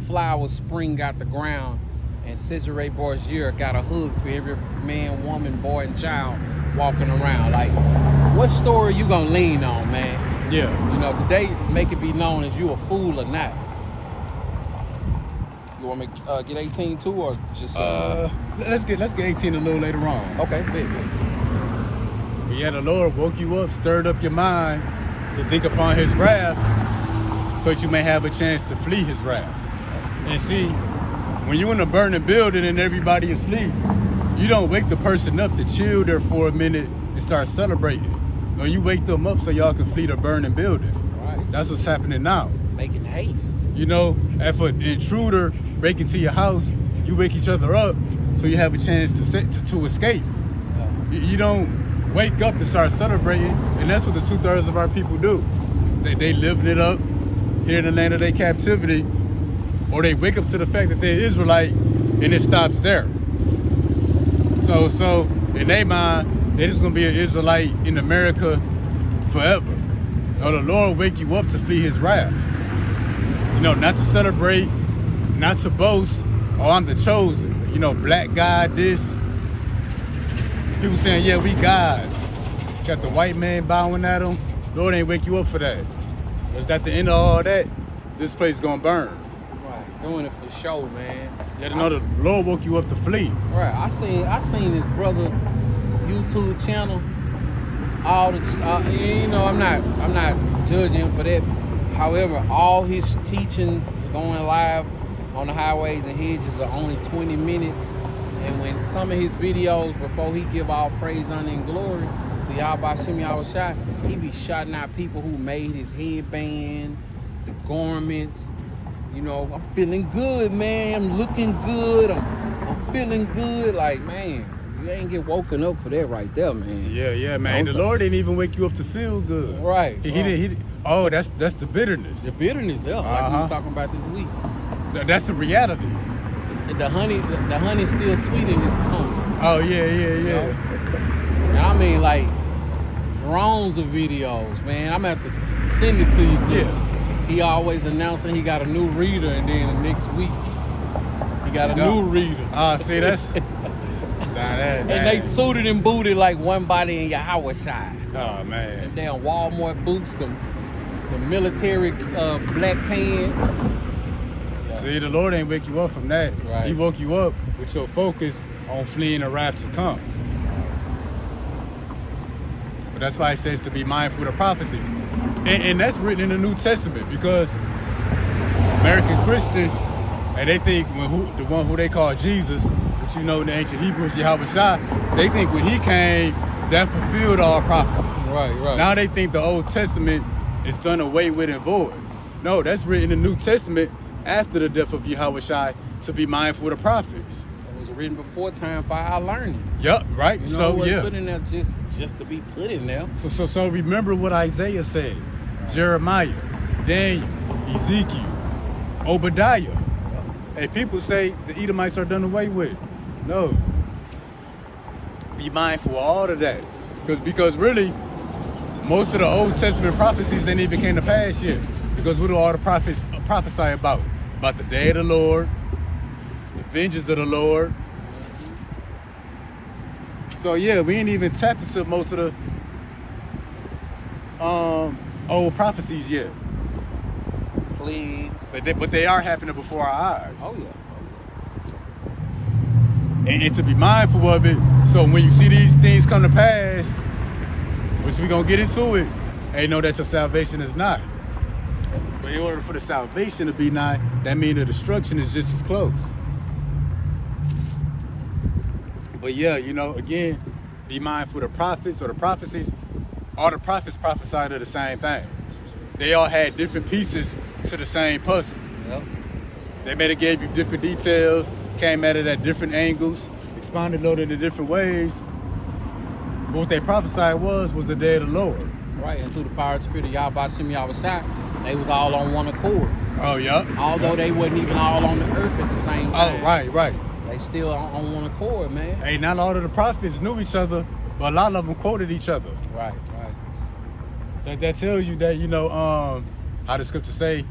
flowers spring out the ground, and Cesare Borgia got a hug for every man, woman, boy, and child walking around? Like, what story you gonna lean on, man? Yeah. You know, today make it be known as you a fool or not. You want me to get 18 too, or just? Let's get 18 a little later on. Okay, bet. Yeah, the Lord woke you up, stirred up your mind to think upon his wrath, so that you may have a chance to flee his wrath. And see, when you're in a burning building and everybody is asleep, you don't wake the person up to chill there for a minute and start celebrating. No, you wake them up so y'all can flee the burning building. Right. That's what's happening now. Making haste. You know, if an intruder break into your house, you wake each other up so you have a chance to escape. Yeah. You don't wake up to start celebrating, and that's what the 2/3 of our people do. They living it up here in the land of their captivity, or they wake up to the fact that they're Israelite, and it stops there. So in their mind, they're just gonna be an Israelite in America forever. No, the Lord wake you up to flee his wrath. You know, not to celebrate, not to boast, oh, I'm the chosen. You know, black God, this. People saying, yeah, we gods. Got the white man bowing at them. Lord ain't wake you up for that. Because at the end of all that, this place is gonna burn. Right, doing it for show, man. You know the Lord woke you up to flee. Right, I seen this brother YouTube channel. All the, you know, I'm not judging him for that. However, all his teachings going live on the highways and hedges are only 20 minutes. And when some of his videos, before he give all praise, honor, and glory to Yahweh Shem Yahushua, he be shouting out people who made his headband, the garments. You know, I'm feeling good, man. I'm looking good. I'm feeling good. Like, man, you ain't get woken up for that right there, man. Yeah, man. The Lord didn't even wake you up to feel good. Right. He didn't. Oh, that's the bitterness. The bitterness, yeah, like we was talking about this week. That's the reality. The honey still sweet in his tongue. Oh yeah. You know? And I mean, like, drones of videos, man. I'm gonna have to send it to you. Yeah. He always announcing he got a new reader, and then the next week he got a new reader. See, that's and they suited and booted like one body in Yahweh side. Oh man. Them damn Walmart boots, the military black pants. See, the Lord ain't wake you up from that. Right. He woke you up with your focus on fleeing the wrath to come. But that's why it says to be mindful of the prophecies. And that's written in the New Testament, because American Christian, and they think the one who they call Jesus, which you know in the ancient Hebrews, Yahweh Shai, they think when he came, that fulfilled all prophecies. Right. Now they think the Old Testament is done away with and void. No, that's written in the New Testament after the death of Yahweh Shai, to be mindful of the prophets. It was written before time for our learning. Yup, right. You know, it was put in there just to be put in there. So remember what Isaiah said, Jeremiah, Daniel, Ezekiel, Obadiah. Hey, people say the Edomites are done away with. No. Be mindful of all of that. Because really, most of the Old Testament prophecies didn't even came to pass yet. Because what do all the prophets prophesy about? About the day of the Lord, the vengeance of the Lord. So yeah, we ain't even tapped into most of the old prophecies yet. Please. But they are happening before our eyes. Oh yeah. And to be mindful of it, so when you see these things come to pass, which we're gonna get into it, and know that your salvation is not. But in order for the salvation to be nigh, that means the destruction is just as close. But yeah, again, be mindful of the prophets or the prophecies. All the prophets prophesied of the same thing. They all had different pieces to the same puzzle. Yep. They may have gave you different details, came at it at different angles, expounded on it in different ways. But what they prophesied was the day of the Lord. Right, and through the power of the Spirit of Yahweh Shem Yahweh Shai, they was all on one accord. Oh, yeah. Although they wasn't even all on the earth at the same time. Oh, right. They still on one accord, man. Hey, not all of the prophets knew each other, but a lot of them quoted each other. Right. That tells you that, how the scriptures say,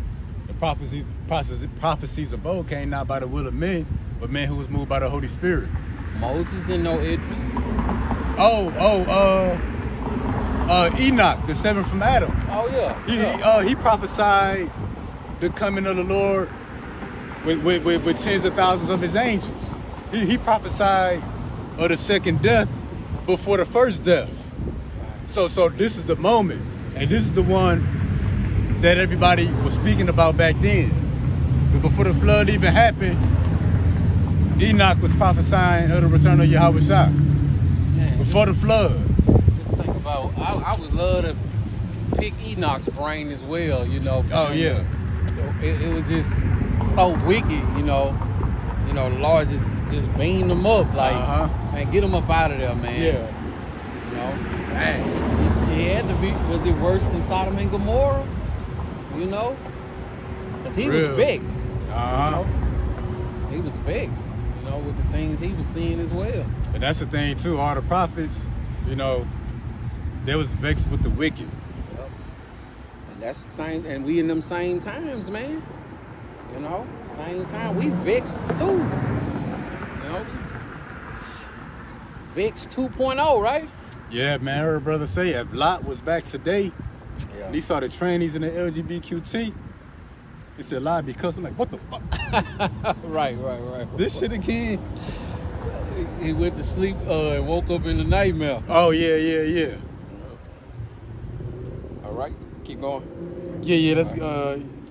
the prophecies of old came not by the will of men, but men who was moved by the Holy Spirit. Moses didn't know Idris. Enoch, the seventh from Adam. Oh yeah. He prophesied the coming of the Lord with tens of thousands of his angels. He prophesied of the second death before the first death. So this is the moment, and this is the one that everybody was speaking about back then. But before the flood even happened, Enoch was prophesying of the return of Yahweh Shai. Before the flood. Just think about, I would love to pick Enoch's brain as well, Oh yeah. It was just so wicked, the Lord just beamed them up, like, man, get them up out of there, man. Yeah. Dang. It had to be, was it worse than Sodom and Gomorrah? Because he was vexed. He was vexed, with the things he was seeing as well. And that's the thing too, all the prophets, they was vexed with the wicked. Yep. And that's the same, and we in them same times, man. Same time, we vexed too. Vexed 2.0, right? Yeah, man, I heard a brother say if Lot was back today, and he saw the trannies in the LGBTQT, he said Lot be cussing like, what the fuck? Right. This shit again? He went to sleep and woke up in the nightmare. Oh, yeah. All right, keep going. Yeah, that's,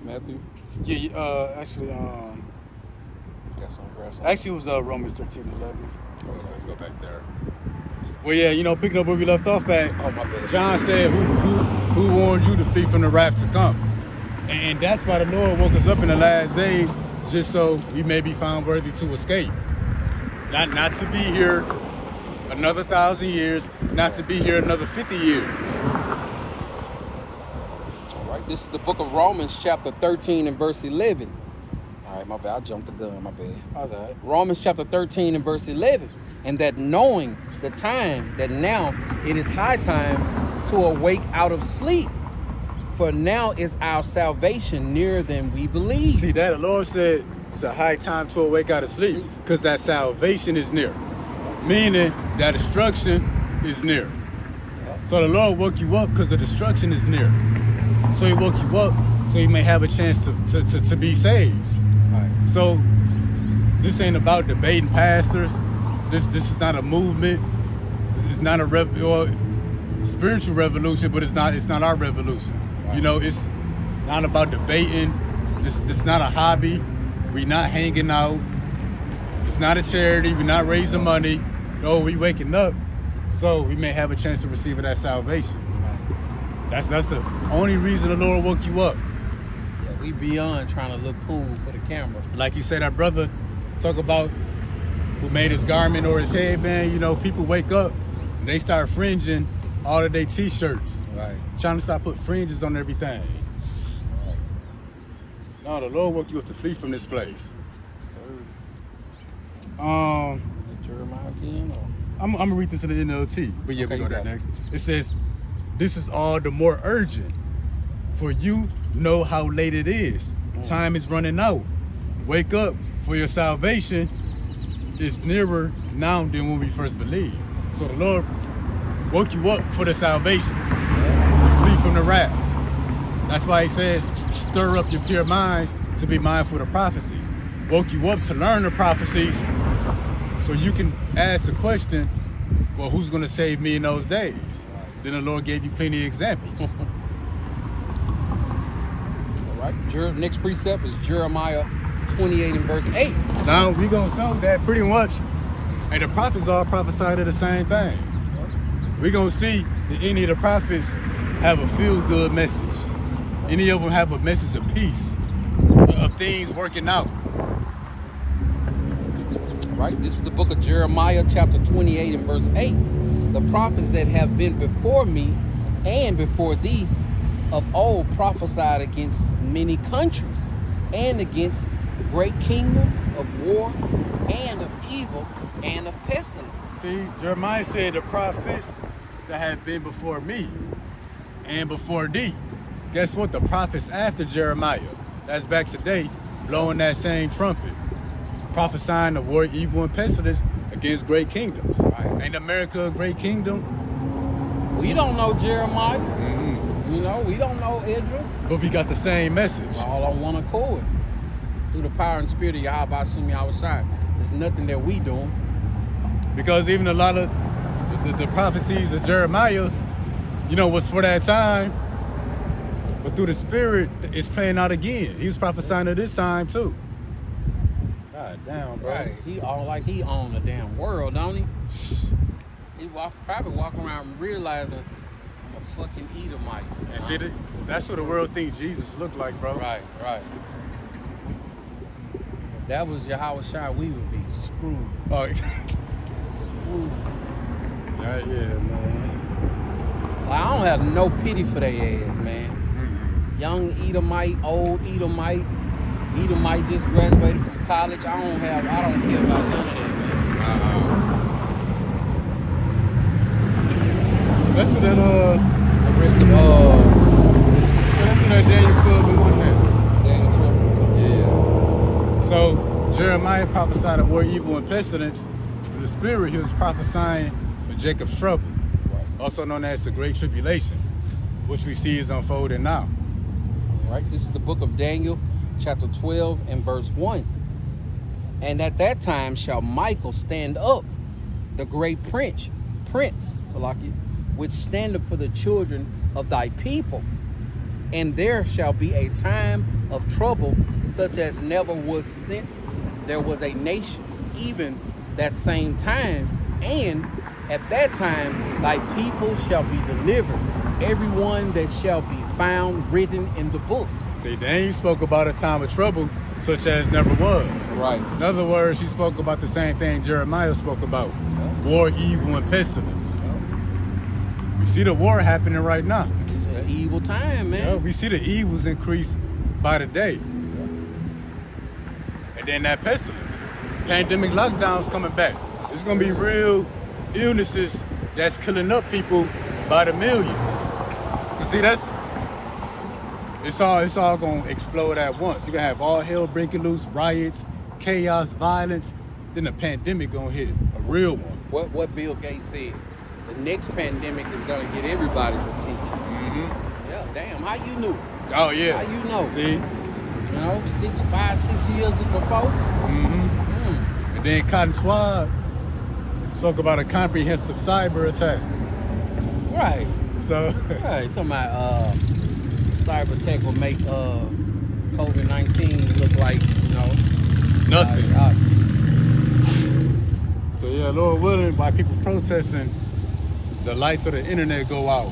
Matthew? actually, Got some. actually it was Romans 13:11. Let's go back there. Well, yeah, picking up where we left off at, Oh, my bad. John said, who warned you to flee from the wrath to come? And that's why the Lord woke us up in the last days, just so we may be found worthy to escape. Not to be here another 1,000 years, not to be here another 50 years. All right, this is the book of Romans, chapter 13 and verse 11. All right, my bad, I jumped the gun, my bad. How's that? Romans chapter 13 and verse 11. And that knowing the time, that now it is high time to awake out of sleep. For now is our salvation nearer than we believe. See that? The Lord said it's a high time to awake out of sleep because that salvation is near. Meaning that destruction is near. So the Lord woke you up because the destruction is near. So he woke you up so you may have a chance to be saved. Right. So this ain't about debating pastors. This is not a movement. This is not a spiritual revolution, but it's not our revolution. Right. It's not about debating. This is not a hobby. We not hanging out. It's not a charity. We're not raising money. No, we waking up so we may have a chance to receive that salvation. Right. That's the only reason the Lord woke you up. Yeah, we beyond trying to look cool for the camera. Like you said, our brother talk about who made his garment or his headband. People wake up and they start fringing all of their t-shirts. Right. Trying to start putting fringes on everything. Right. No, the Lord woke you up to flee from this place. Jeremiah again? Or? I'm gonna read this in the NLT, but yeah, Okay, we go you there got it. next. It says, "This is all the more urgent, for you know how late it is. Time is running out. Wake up, for your salvation is nearer now than when we first believed." So the Lord woke you up for the salvation, to flee from the wrath. That's why He says, "Stir up your pure minds to be mindful of the prophecies." Woke you up to learn the prophecies, so you can ask the question, well, who's going to save me in those days? Then the Lord gave you plenty of examples. All right. Next precept is Jeremiah 28 and verse 8. Now, we're going to show that pretty much, and the prophets all prophesied of the same thing. We're going to see that any of the prophets have a feel-good message. Any of them have a message of peace, of things working out. Right? This is the book of Jeremiah, chapter 28 and verse 8. The prophets that have been before me and before thee of old prophesied against many countries and against great kingdoms of war and of evil and of pestilence. See, Jeremiah said the prophets that have been before me and before thee. Guess what? The prophets after Jeremiah, that's back today, blowing that same trumpet, prophesying the war, evil, and pestilence against great kingdoms. Right. Ain't America a great kingdom? We don't know Jeremiah. Mm-hmm. You know, we don't know Idris. But we got the same message. We're all on one accord. Through the power and spirit of Yahweh Shemi outside. There's nothing that we doing. Because even a lot of the prophecies of Jeremiah, you know, was for that time. But through the spirit, it's playing out again. He was prophesying at this time too. God damn, bro. Right. He owned the damn world, don't he? He probably walk around realizing I'm a fucking Edomite. And see, that's what the world thinks Jesus looked like, bro. Right. If that was Yahweh Shai, we would be screwed. Oh, Screwed. yeah, man. Like, I don't have no pity for their ass, man. Young Edomite, old Edomite, Edomite just graduated from college. I don't care about none of that, man. That's what that The rest of that's what that Daniel 12 and 1 next. Daniel 12. Yeah. So Jeremiah prophesied of war, evil, and pestilence. In the spirit, he was prophesying of Jacob's trouble, also known as the Great Tribulation, which we see is unfolding now. Right, this is the book of Daniel, chapter 12 and verse 1. And at that time shall Michael stand up, the great prince, Salaki, which standeth for the children of thy people. And there shall be a time of trouble, such as never was since there was a nation, even that same time. And at that time thy people shall be delivered, everyone that shall be found written in the book. See, Daniel spoke about a time of trouble such as never was. Right. In other words, he spoke about the same thing Jeremiah spoke about. War, evil, and pestilence. We see the war happening right now. It's an evil time, man. Yeah, we see the evils increase by the day. And then that pestilence. Pandemic lockdowns coming back. There's going to be real illnesses that's killing up people by the millions. You see, it's all going to explode at once. You're going to have all hell breaking loose, riots, chaos, violence. Then the pandemic going to hit, a real one. What Bill Gates said, the next pandemic is going to get everybody's attention. Mm-hmm. Yeah, damn, how you knew? Oh, yeah. How you know? See? You know, 6 years before? Mm-hmm. And then Cotton Swab spoke about a comprehensive cyber attack. Right. So Right, talking about cyber tech will make COVID-19 look like, you know, nothing. So yeah, Lord willing, by people protesting, the lights of the internet go out.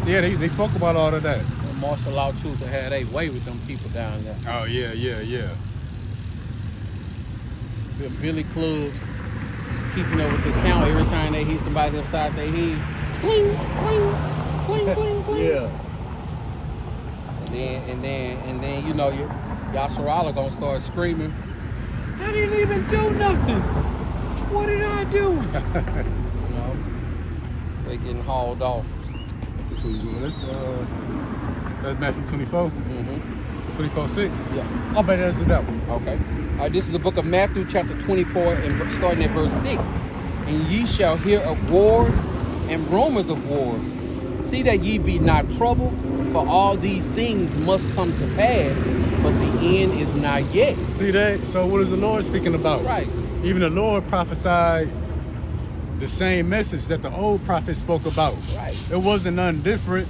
Yeah, they spoke about all of that. Martial law troops that had their way with them people down there. Oh yeah. The Billy clubs just keeping up with the count every time they hit somebody upside their head. Bling, bling, bling, bling, bling. Yeah. And then you know Yasharala gonna start screaming, I didn't even do nothing. What did I do? You know, they getting hauled off. That's Matthew 24. Mm-hmm. 24:6. Yeah. I'll bet that's the devil. Okay. All right, this is the book of Matthew, chapter 24, and starting at verse 6. And ye shall hear of wars and rumors of wars. See that ye be not troubled, for all these things must come to pass, but the end is not yet. See that? So what is the Lord speaking about? Right. Even the Lord prophesied the same message that the old prophets spoke about. Right. It wasn't nothing different.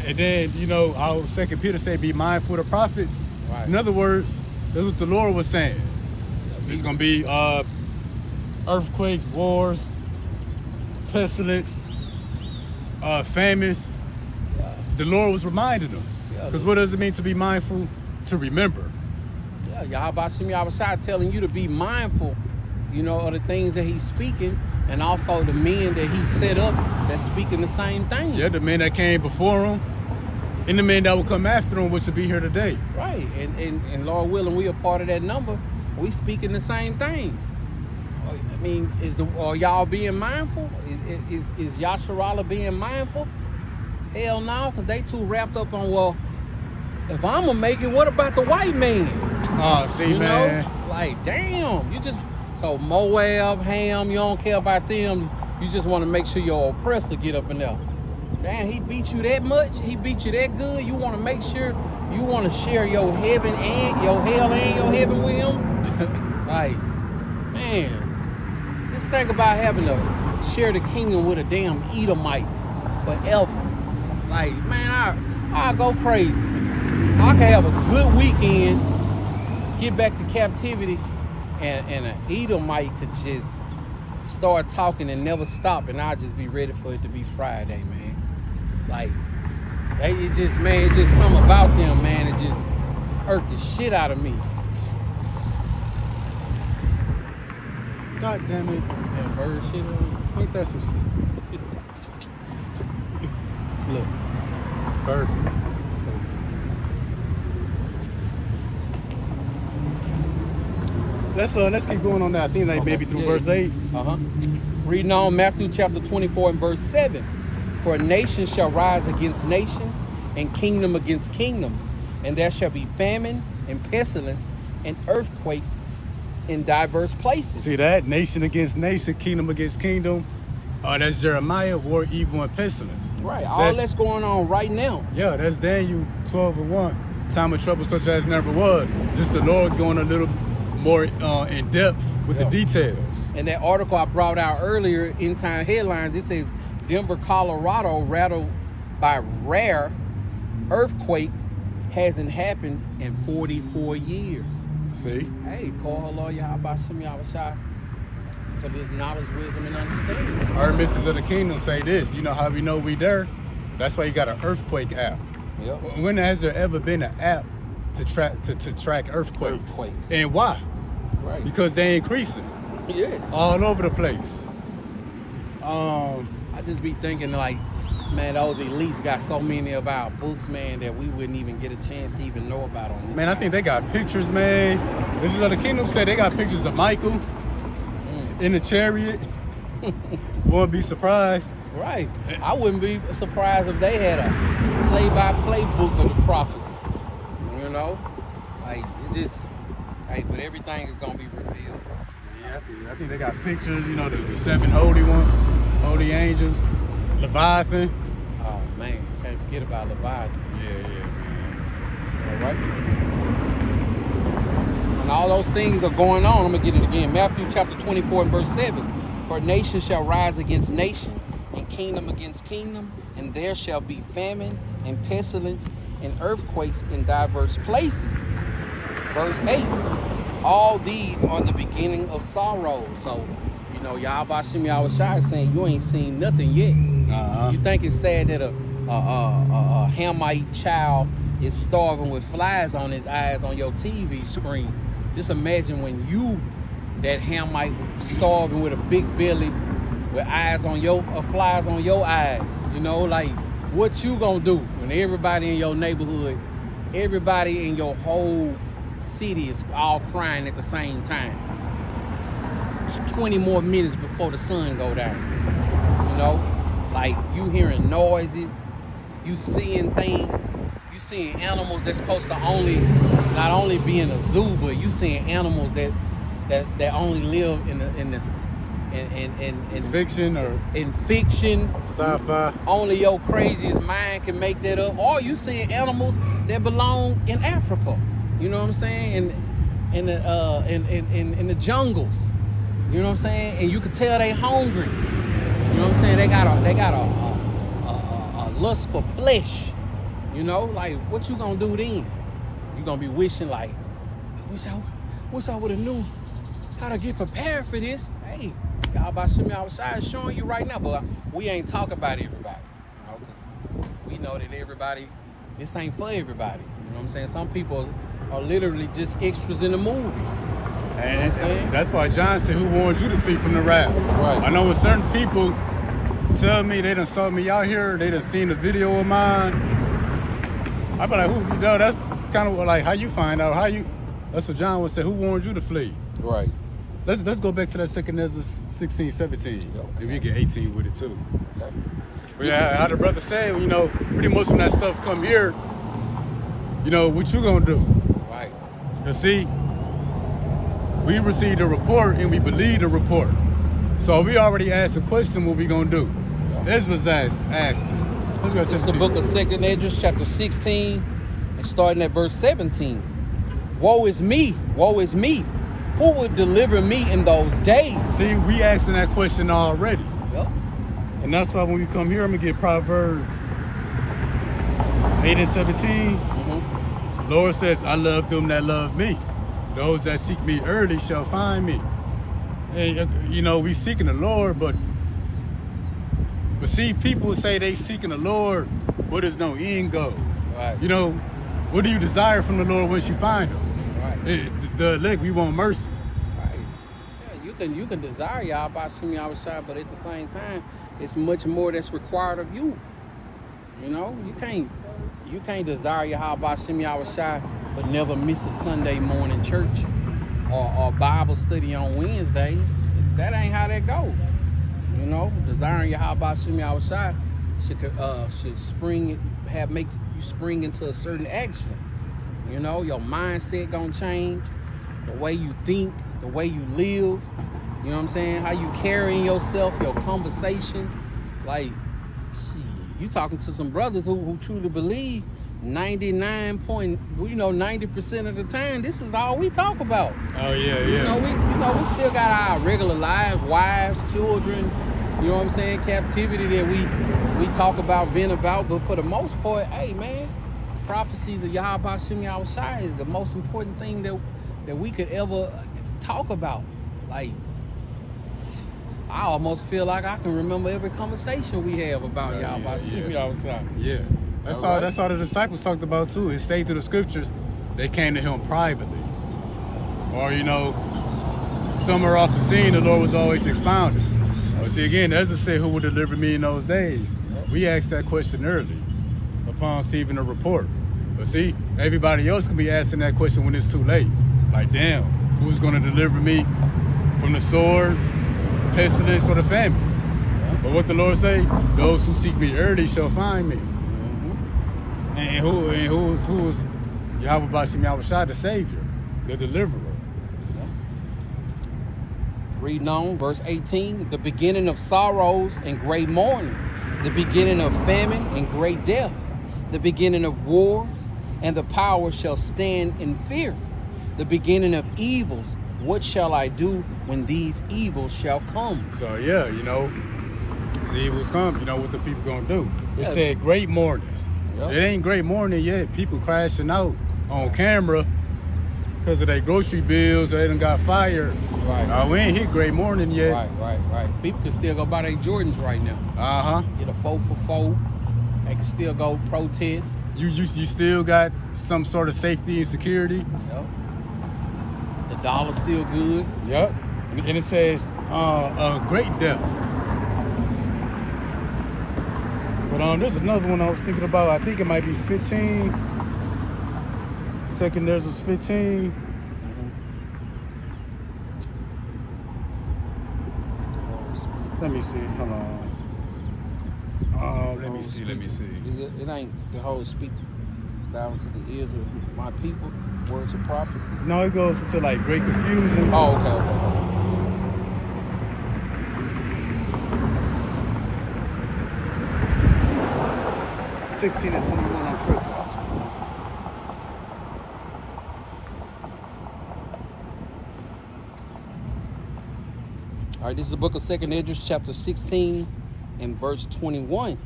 And then, you know, our 2 Peter say, be mindful of the prophets. Right. In other words, that's what the Lord was saying. There's going to be earthquakes, wars, pestilence, famines. Yeah. The Lord was reminding them. Because what does it mean to be mindful? To remember. Yeah, Yahweh Yahweh telling you to be mindful, you know, of the things that he's speaking, and also the men that he set up that's speaking the same thing. Yeah, the men that came before him, and the men that will come after him, which will be here today. Right, and Lord willing, we are part of that number. We speaking the same thing. I mean, are y'all being mindful? Is Yasharala being mindful? Hell no, because they too wrapped up on, well, if I'm gonna make it, what about the white man? Oh, see, you man. know? Like, damn, so Moab, Ham, you don't care about them. You just want to make sure your oppressor get up in there. Damn, he beat you that much? He beat you that good? You want to make sure you want to share your heaven and your hell and your heaven with him? Like, man, just think about having to share the kingdom with a damn Edomite forever. Like, man, I go crazy. I can have a good weekend, get back to captivity, and an Edomite could just start talking and never stop, and I'll just be ready for it to be Friday, man. Like, it's just something about them, man. It just irked the shit out of me. God damn it. That bird shit on Ain't that some shit? you. Look. Perfect. Let's keep going on that. I think like maybe through verse 8. Reading on Matthew chapter 24 and verse 7. For a nation shall rise against nation, and kingdom against kingdom, and there shall be famine and pestilence and earthquakes in diverse places. See that? Nation against nation, kingdom against kingdom. That's Jeremiah, war, evil, and pestilence. Right. All that's going on right now. Yeah, that's Daniel 12:1. Time of trouble such as never was. Just the Lord going a little more in depth with the details. And that article I brought out earlier, in time headlines, it says Denver, Colorado, rattled by rare earthquake hasn't happened in 44 years. See? Hey, call Allah Yahweh for this knowledge, wisdom, and understanding. Our missions of the kingdom say this. You know how we know we there? That's why you got an earthquake app. Yep. When has there ever been an app to track earthquakes? And why? Right. Because they increasing. Yes. All over the place. I just be thinking like, man, those elites got so many of our books, man, that we wouldn't even get a chance to even know about on this. Man, I think they got pictures, man. This is what the kingdom said. They got pictures of Michael in the chariot. Wouldn't be surprised. Right. I wouldn't be surprised if they had a play-by-play book of the prophecies. You know? Like, it just, hey, but everything is going to be revealed. Yeah, I think they got pictures, you know, the 7 holy ones, holy angels, Leviathan. Oh, man, can't forget about Leviathan. Yeah, man. All right? And all those things are going on. I'm going to get it again. Matthew chapter 24 and verse 7. For nation shall rise against nation, and kingdom against kingdom, and there shall be famine and pestilence and earthquakes in diverse places. Verse 8. All these are the beginning of sorrow. So, you know, Yahweh Shai is saying you ain't seen nothing yet. You think it's sad that a Hamite child is starving with flies on his eyes on your TV screen. Just imagine when you, that Hamite, starving with a big belly with eyes on your flies on your eyes. You know, like, what you gonna do when everybody in your neighborhood everybody in your whole city is all crying at the same time. It's 20 more minutes before the sun go down. You know, like you hearing noises, you seeing things, you seeing animals that's supposed to not only be in a zoo, but you seeing animals that only live in Fiction or in fiction. sci-fi. Only your craziest mind can make that up. Or you seeing animals that belong in Africa. You know what I'm saying? In the jungles. You know what I'm saying? And you can tell they hungry. You know what I'm saying? They got a lust for flesh. You know, like what you gonna do then? You gonna be wishing like, I wish I would have knew how to get prepared for this. Hey, y'all about to see me outside showing you right now, but we ain't talk about everybody. You know, because we know that everybody, this ain't for everybody. You know what I'm saying? Some people are literally just extras in the movie. And that's why John said, who warned you to flee from the wrath? Right. I know when certain people tell me they done saw me out here, they done seen a video of mine, I be like, who, you know, that's kind of like how you find out, that's what John would say, who warned you to flee? Right. Let's go back to that 2 Ezra 16, 17. If we get 18 with it too. Okay. But yeah, how the brother said, you know, pretty much when that stuff come here, you know, what you gonna do? Right. Cause see, we received a report and we believe the report. So we already asked a question, what we gonna do? Ezra's asking. Let's go to This is the book of 2 Ezra, chapter 16, and starting at verse 17. Woe is me, woe is me. Who would deliver me in those days? See, we asking that question already. Yep. And that's why when we come here, I'm gonna get Proverbs 8 and 17. Lord says, I love them that love me. Those that seek me early shall find me. And, you know, we seeking the Lord, but see, people say they seeking the Lord, but there's no end goal. Right. You know, what do you desire from the Lord once you find him? Right. The elect, we want mercy. Right. Yeah, you can desire y'all by shimmy outside, but at the same time, it's much more that's required of you. You know, you can't desire your how about shimmy outside, but never miss a Sunday morning church or Bible study on Wednesdays. That ain't how that go. You know, desiring your how about shimmy outside should make you spring into a certain action. You know, your mindset gonna change, the way you think, the way you live, you know what I'm saying? How you carrying yourself, your conversation. Like, shit, you talking to some brothers who truly believe 90% of the time, this is all we talk about. Oh yeah, yeah. You know, we still got our regular lives, wives, children, you know what I'm saying, captivity that we talk about, vent about, but for the most part, hey man, prophecies of Yahweh Shem Yahushua is the most important thing that we could ever talk about. Like, I almost feel like I can remember every conversation we have about Yahweh Shem Yahushua. Yeah. That's all the disciples talked about too. It stayed through the scriptures. They came to him privately. Or, you know, somewhere off the scene, the Lord was always expounding. But see, again, Ezra said, who will deliver me in those days? We asked that question early upon receiving a report. But see, everybody else can be asking that question when it's too late. Like, damn, who's going to deliver me from the sword, pestilence, or the famine? But what the Lord say? Those who seek me early shall find me. And who's Yahweh Bashim Yahushua, the Savior, the Deliverer. Reading on, verse 18, the beginning of sorrows and great mourning, the beginning of famine and great death, the beginning of wars, and the power shall stand in fear. The beginning of evils, what shall I do when these evils shall come? So yeah, you know, the evils come, you know what the people gonna do. It said great mournings. Yep. It ain't great morning yet. People crashing out on camera because of their grocery bills or they done got fired. Right. We ain't hit great morning yet. Right. People can still go buy their Jordans right now. Get a 4 for 4. They can still go protest. You still got some sort of safety and security. Yep. The dollar's still good. Yep. And it says a great death. But there's another one I was thinking about. I think it might be 15. Second theirs was 15. Let me see. Hold on. Let me see. It ain't the whole speak down to the ears of my people, words of prophecy. No, it goes into like great confusion. Oh, okay. 16 and 21 on triple. All right, this is the book of 2nd Esdras, chapter 16 and verse 21.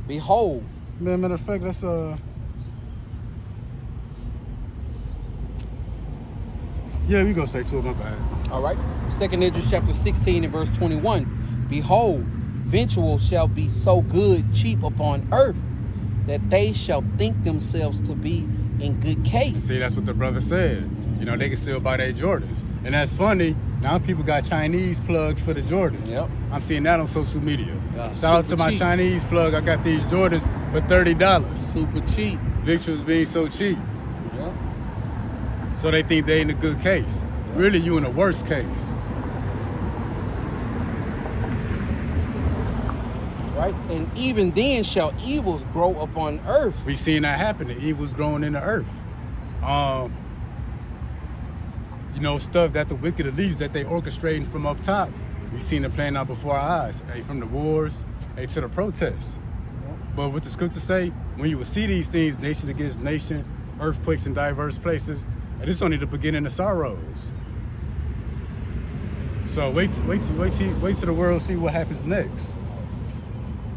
Behold. Matter of fact, that's yeah, we go straight to it, my bad. All right. 2nd Esdras, chapter 16 and verse 21. Behold, victuals shall be so good cheap upon earth, that they shall think themselves to be in good case. See, that's what the brother said. You know, they can still buy their Jordans. And that's funny. Now people got Chinese plugs for the Jordans. Yep. I'm seeing that on social media. Yeah, Shout out to my cheap. Chinese plug. I got these Jordans for $30. Super cheap. Victuals being so cheap. Yeah. So they think they in a good case. Really, you in a worse case. Right? And even then shall evils grow upon earth. We seen that happen. The evil's growing in the earth. You know, stuff that the wicked elites that they orchestrating from up top. We seen it playing out before our eyes. Hey, from the wars, hey, to the protests. But what the scriptures say, when you will see these things, nation against nation, earthquakes in diverse places, and it's only the beginning of sorrows. So wait till the world see what happens next.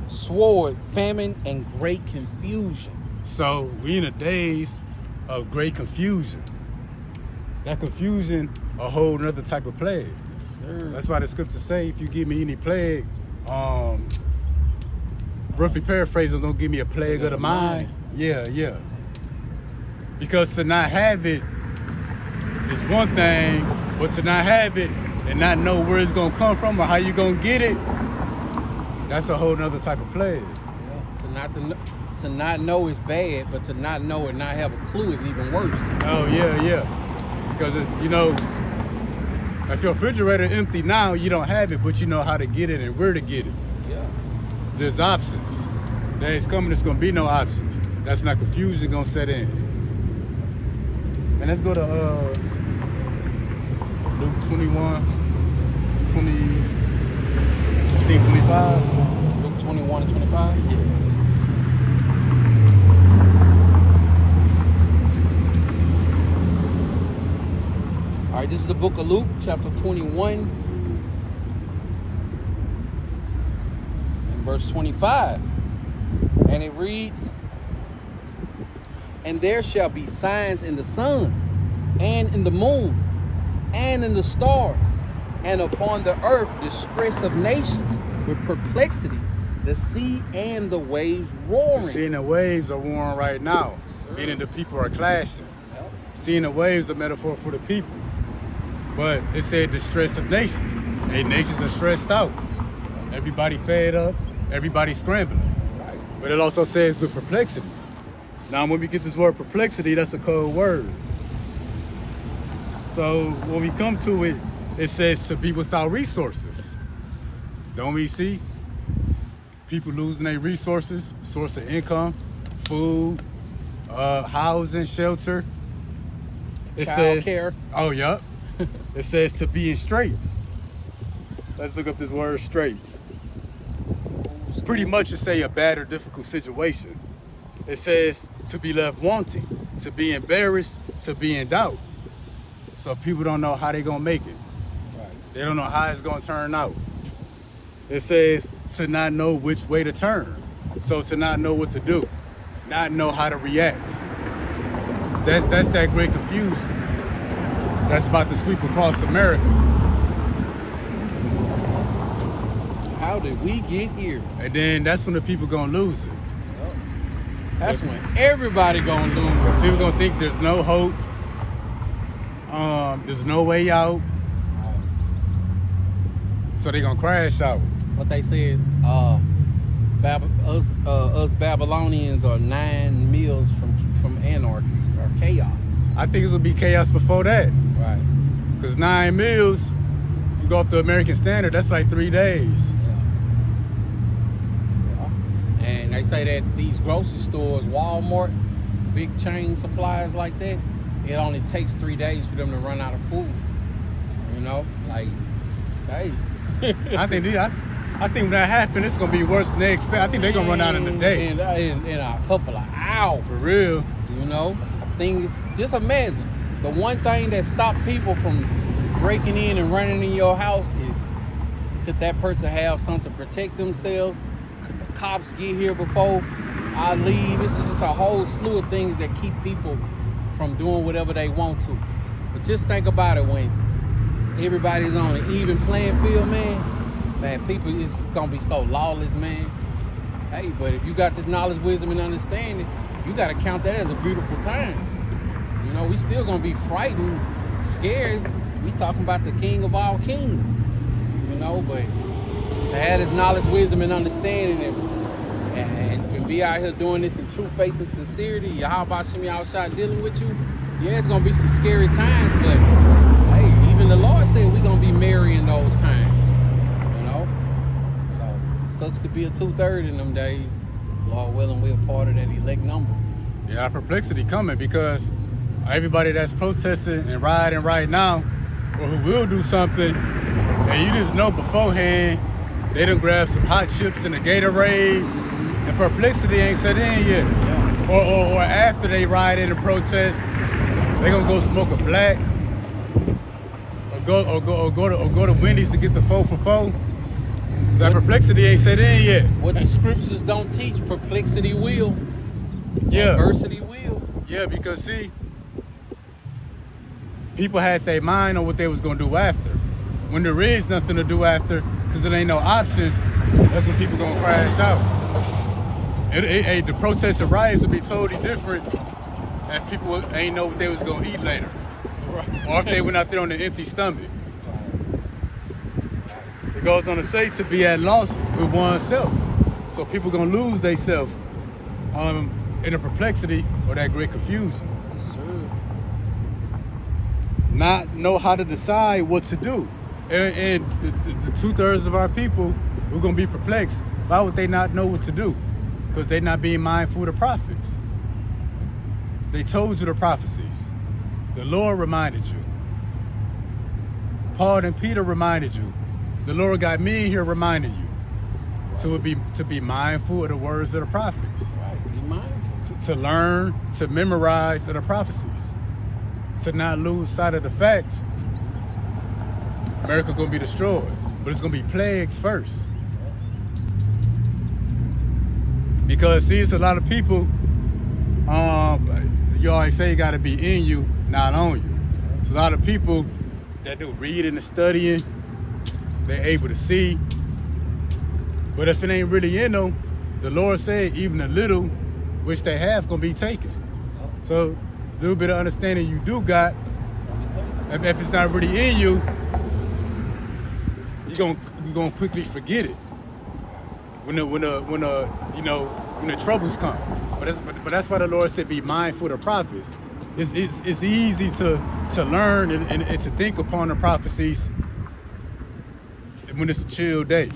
Sword, famine, and great confusion. So we in the days of great confusion. That confusion, a whole nother type of plague. Sir. That's why the scriptures say, if you give me any plague, roughly paraphrasing, don't give me a plague of the mind. Yeah. Because to not have it is one thing, but to not have it and not know where it's gonna come from or how you gonna get it, that's a whole nother type of plague. Yeah. To not know is bad, but to not know and not have a clue is even worse. Oh yeah. Because you know, if your refrigerator empty now, you don't have it, but you know how to get it and where to get it. Yeah. There's options. Days coming, there's gonna be no options. That's not confusion gonna set in. And let's go to Luke 21, 20, I think 25. Luke 21 and 25? Yeah. All right, this is the book of Luke, chapter 21, and verse 25. And it reads, and there shall be signs in the sun, and in the moon, and in the stars, and upon the earth distress of nations, with perplexity, the sea and the waves roaring. The sea and the waves are warring right now, meaning the people are clashing. Yep. Sea and the waves are a metaphor for the people. But it said distress of nations. Hey, nations are stressed out. Everybody fed up, everybody scrambling. Right. But it also says with perplexity. Now, when we get this word perplexity, that's a code word. So when we come to it, it says to be without resources. Don't we see? People losing their resources, source of income, food, housing, shelter. It Child says, care. oh, yup. It says to be in straits. Let's look up this word straits. Pretty much it say a bad or difficult situation. It says to be left wanting, to be embarrassed, to be in doubt. So people don't know how they're gonna make it. Right. They don't know how it's gonna turn out. It says to not know which way to turn. So to not know what to do, not know how to react. That's that great confusion. That's about to sweep across America. How did we get here? And then that's when the people gonna lose it. That's when everybody gonna lose. Because people gonna think there's no hope. There's no way out. So they gonna crash out. What they said, us Babylonians are 9 meals from anarchy or chaos. I think it's gonna be chaos before that. Right. Because 9 meals, if you go up to American standard, that's like 3 days. Yeah. And they say that these grocery stores, Walmart, big chain suppliers like that, it only takes 3 days for them to run out of food. You know, like, say. I think when that happens, it's gonna be worse than they expect. I think they're gonna run out in a day. In a couple of hours. For real. You know, just imagine the one thing that stopped people from breaking in and running in your house is, could that person have something to protect themselves? Could the cops get here before I leave? It's just a whole slew of things that keep people from doing whatever they want to. But just think about it, when everybody's on an even playing field, man, people, it's just gonna be so lawless, man. Hey, but if you got this knowledge, wisdom, and understanding, you gotta count that as a beautiful time. You know, we still gonna be frightened, scared. We talking about the King of all kings. You know, but to have this knowledge, wisdom, and understanding, and be out here doing this in true faith and sincerity, how about some outside dealing with you? Yeah, it's gonna be some scary times, but hey, even the Lord said we're gonna be merry in those times. You know? So sucks to be a 2/3 in them days. Lord willing, we're part of that elect number. Yeah, perplexity coming, because everybody that's protesting and rioting right now, or who will do something, and you just know beforehand, they done grab some hot chips and a Gatorade, and perplexity ain't set in yet. Yeah. Or after they riot in a protest, they gonna go smoke a black, or go to Wendy's to get the 4 for 4. That perplexity ain't set in yet. What the scriptures don't teach, perplexity will. Yeah. Adversity will. Yeah, because see, people had their mind on what they was gonna do after. When there is nothing to do after, because there ain't no options, that's when people gonna crash out. The protests and riots will be totally different if people ain't know what they was gonna eat later. Right. Or if they went out there on an empty stomach. It goes on to say to be at loss with oneself. So people gonna lose themselves in the perplexity or that great confusion. Yes, sir. Not know how to decide what to do. And the 2/3 of our people, we're gonna be perplexed. Why would they not know what to do? Because they're not being mindful of the prophets. They told you the prophecies. The Lord reminded you. Paul and Peter reminded you. The Lord got me in here reminding you to be mindful of the words of the prophets. Right, be mindful. To learn, to memorize the prophecies. To not lose sight of the facts. America gonna be destroyed, but it's gonna be plagues first. Because see, it's a lot of people. You always say you gotta be in you, not on you. It's a lot of people that do reading and studying. They're able to see, but if it ain't really in them, the Lord said even a little, which they have, gonna be taken. So a little bit of understanding you do got. If it's not really in you, you're gonna quickly forget it when the troubles come. But that's why the Lord said be mindful of the prophets. It's easy to learn and to think upon the prophecies when it's a chill day.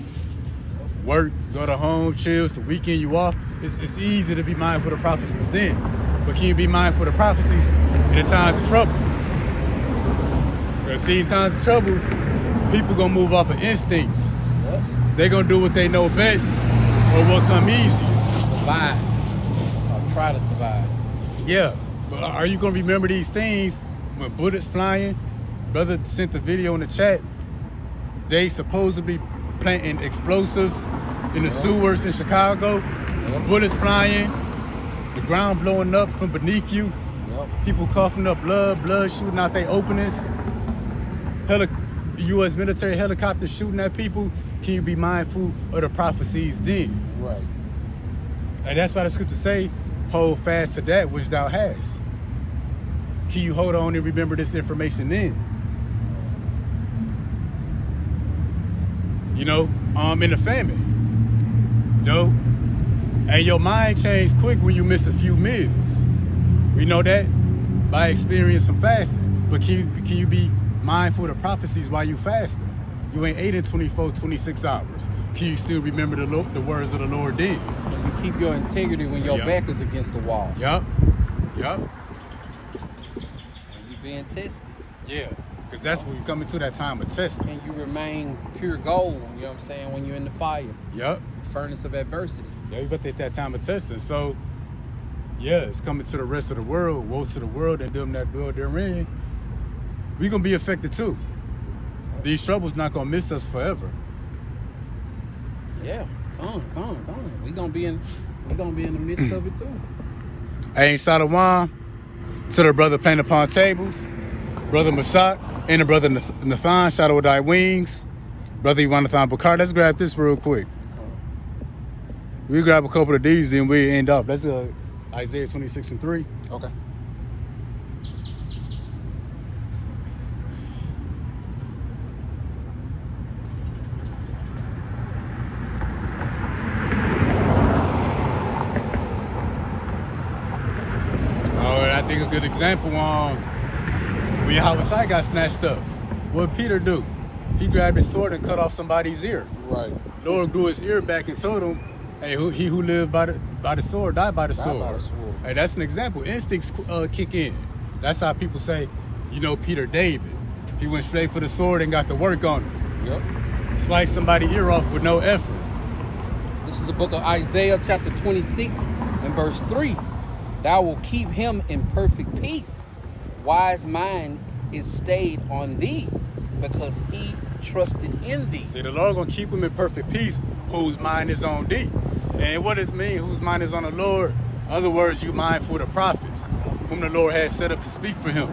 Work, go to home, chill, it's the weekend you off. It's easy to be mindful of the prophecies then. But can you be mindful of the prophecies in the times of trouble? Because see, in times of trouble, people gonna move off of instincts. Yep. They gonna do what they know best or what come easiest. Survive. Or try to survive. Yeah, but are you gonna remember these things when bullets flying? Brother sent the video in the chat. They supposedly planting explosives in the sewers in Chicago. Yep. Bullets flying, the ground blowing up from beneath you. Yep. People coughing up blood shooting out their openings. U.S. military helicopters shooting at people. Can you be mindful of the prophecies then? Right. And that's why the scriptures say, hold fast to that which thou hast. Can you hold on and remember this information then? You know, in the famine. You know? And your mind changed quick when you miss a few meals. We know that. by experience some fasting. But can you be mindful of the prophecies while you fasting? You ain't ate in 24, 26 hours. Can you still remember the words of the Lord then? Can you keep your integrity when your back is against the wall? Yup. And you being tested. Yeah, because that's when you come into that time of testing. Can you remain pure gold, you know what I'm saying, when you're in the fire? Yup. Furnace of adversity. Yeah, you got that time of testing. So, yeah, it's coming to the rest of the world. Woe to the world and them that build therein. We gonna be affected too. These troubles not gonna miss us forever. Yeah, come on. We gonna be in the midst of it too. Hey, Shalom to the brother Plain Upon Tables, brother Mashat, and the brother Nathan, Shadow of Thy Wings, brother Iwanathan Bakar. Let's grab this real quick. We grab a couple of these, then we end up. That's Isaiah 26:3. Okay. I think a good example when Yahweh got snatched up. What did Peter do? He grabbed his sword and cut off somebody's ear. Right. Lord grew his ear back and told him, hey, he who lived by the sword died by the sword. Hey, that's an example. Instincts kick in. That's how people say, Peter David. He went straight for the sword and got to work on it. Yep. Sliced somebody's ear off with no effort. This is the book of Isaiah chapter 26 and verse 3. Thou will keep him in perfect peace. Wise mind is stayed on thee because he trusted in thee. See, the Lord gonna keep him in perfect peace whose mind is on thee. And what does it mean, whose mind is on the Lord? In other words, you mindful of the prophets, whom the Lord has set up to speak for him.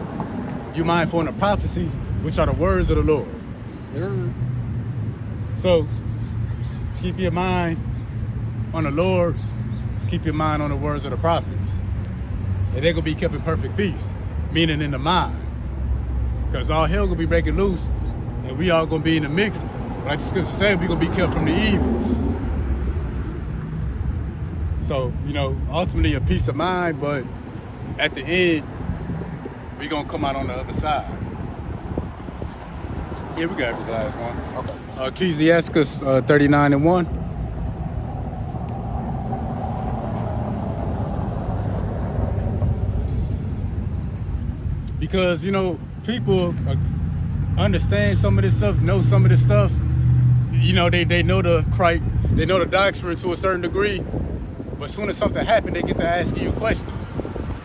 You mindful of the prophecies, which are the words of the Lord. Yes, sir. So, keep your mind on the Lord. Keep your mind on the words of the prophets. And they're going to be kept in perfect peace, meaning in the mind. Because all hell going to be breaking loose, and we all going to be in the mix. Like the scripture said, we're going to be kept from the evils. So, ultimately a peace of mind, but at the end, we're going to come out on the other side. Yeah, we got this last one. Okay. Ecclesiasticus 39:1. Because, people understand some of this stuff, know some of this stuff. They know the doctrine to a certain degree. But as soon as something happens, they get to asking you questions.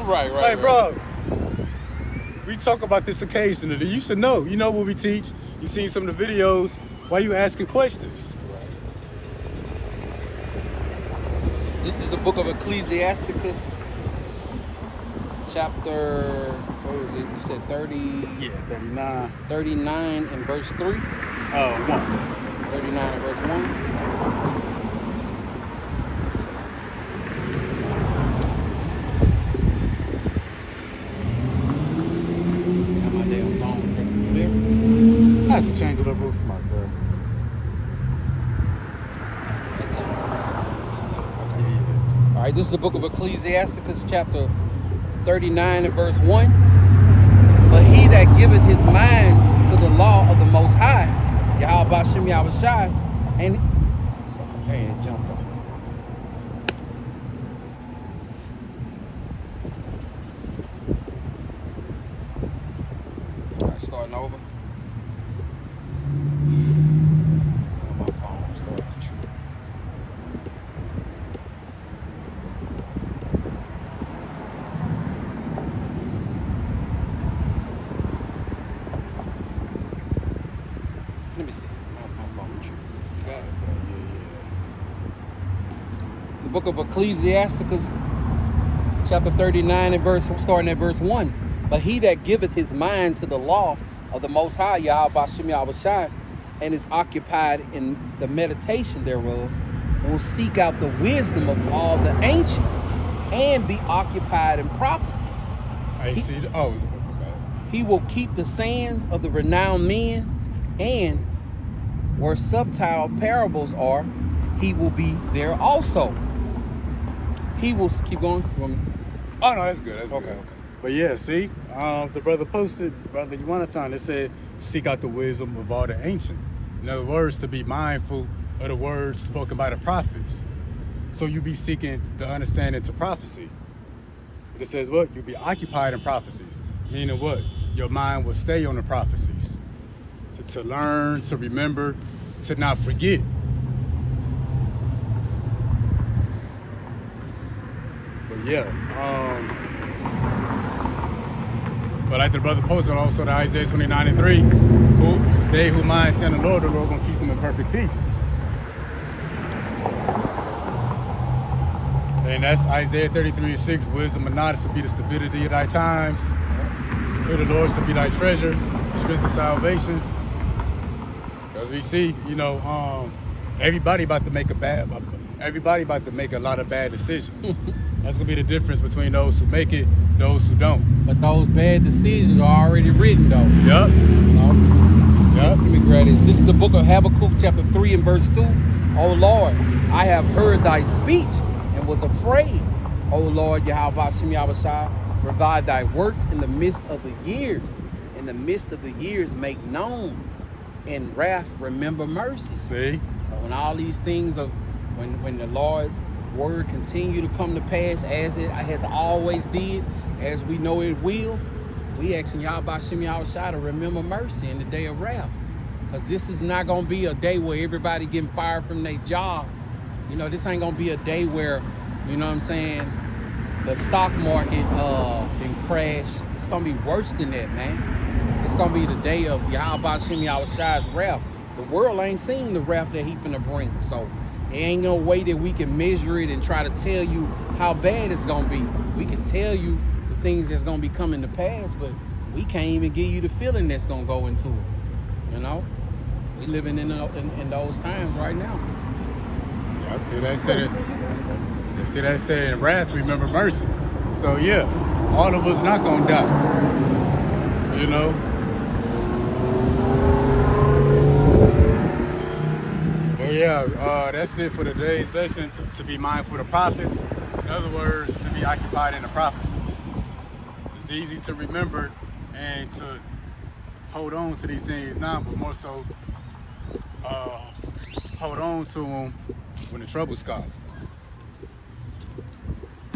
Right. Like, bro, we talk about this occasionally. You should know. You know what we teach. You've seen some of the videos. Why you asking questions? This is the book of Ecclesiasticus, chapter, what was it? You said 30? Yeah, 39. 39 and verse 3? 1. 39 and verse 1. I have to change it up real quick. All right, this is the book of Ecclesiasticus, chapter 39 and verse 1. But he that giveth his mind to the law of the Most High, Yahweh Bashem Yahweh Shai, and it jumped on me. All right, starting over. My phone started to trip. Let me see. My phone tripped. Got it. The book of Ecclesiasticus, chapter 39 and starting at verse 1. But he that giveth his mind to the law of the Most High, Yahweh Bashem Yahweh Shai, and is occupied in the meditation thereof, will seek out the wisdom of all the ancient, and be occupied in prophecy. He will keep the sayings of the renowned men, and where subtile parables are, he will be there also. He will keep going. Oh no, that's good. That's okay. good. But yeah, see, the brother posted, Brother Yuanathon, it said, seek out the wisdom of all the ancient. In other words, to be mindful of the words spoken by the prophets. So you be seeking the understanding to prophecy. It says what? You be occupied in prophecies. Meaning what? Your mind will stay on the prophecies. To learn, to remember, to not forget. But yeah, but like the brother posted also, the Isaiah 29:3, they who mind stand the Lord gonna keep them in perfect peace. And that's Isaiah 33:6, wisdom and knowledge to be the stability of thy times. Fear the Lord to be thy treasure, strength of salvation. As we see, you know, everybody about to make a lot of bad decisions. That's gonna be the difference between those who make it, those who don't. But those bad decisions are already written, though. Yep. You know? Yep. Let me grab this. This is the book of Habakkuk, chapter 3 and verse 2. O Lord, I have heard thy speech and was afraid. O Lord, Yahweh Shem Yahushua, revive thy works in the midst of the years. In the midst of the years, make known. In wrath, remember mercy. See? So when all these things are, when the Lord's word continue to come to pass as it has always did, as we know it will, we asking Yahweh Shem Yahushua to remember mercy in the day of wrath. Because this is not going to be a day where everybody getting fired from their job. You know, this ain't going to be a day where, you know what I'm saying, the stock market then crash. It's going to be worse than that, man. It's going to be the day of Yahweh Shem Yahushua's wrath. The world ain't seen the wrath that he finna bring. So there ain't no way that we can measure it and try to tell you how bad it's going to be. We can tell you the things that's going to be coming to pass, but we can't even give you the feeling that's going to go into it. You know? We living in those times right now. Yep, see that said in wrath, remember mercy. So yeah, all of us not gonna die. You know? But yeah, that's it for today's lesson, to be mindful of the prophets. In other words, to be occupied in the prophecies. It's easy to remember and to hold on to these things now, but more so hold on to them when the troubles come.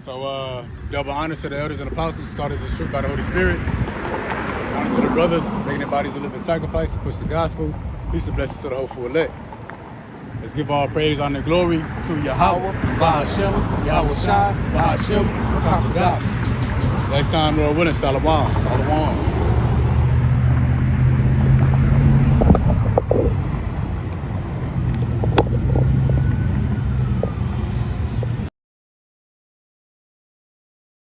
So double honor to the elders and apostles who taught us this truth by the Holy Spirit. Honor to the brothers, making their bodies a living sacrifice to push the gospel. Peace and blessings to the hopeful elect. Let's give all praise, honor, and glory to Yahweh, Bahashem, Yahushua, Bahashem, Next time, Lord willing, Shalom. Shalom.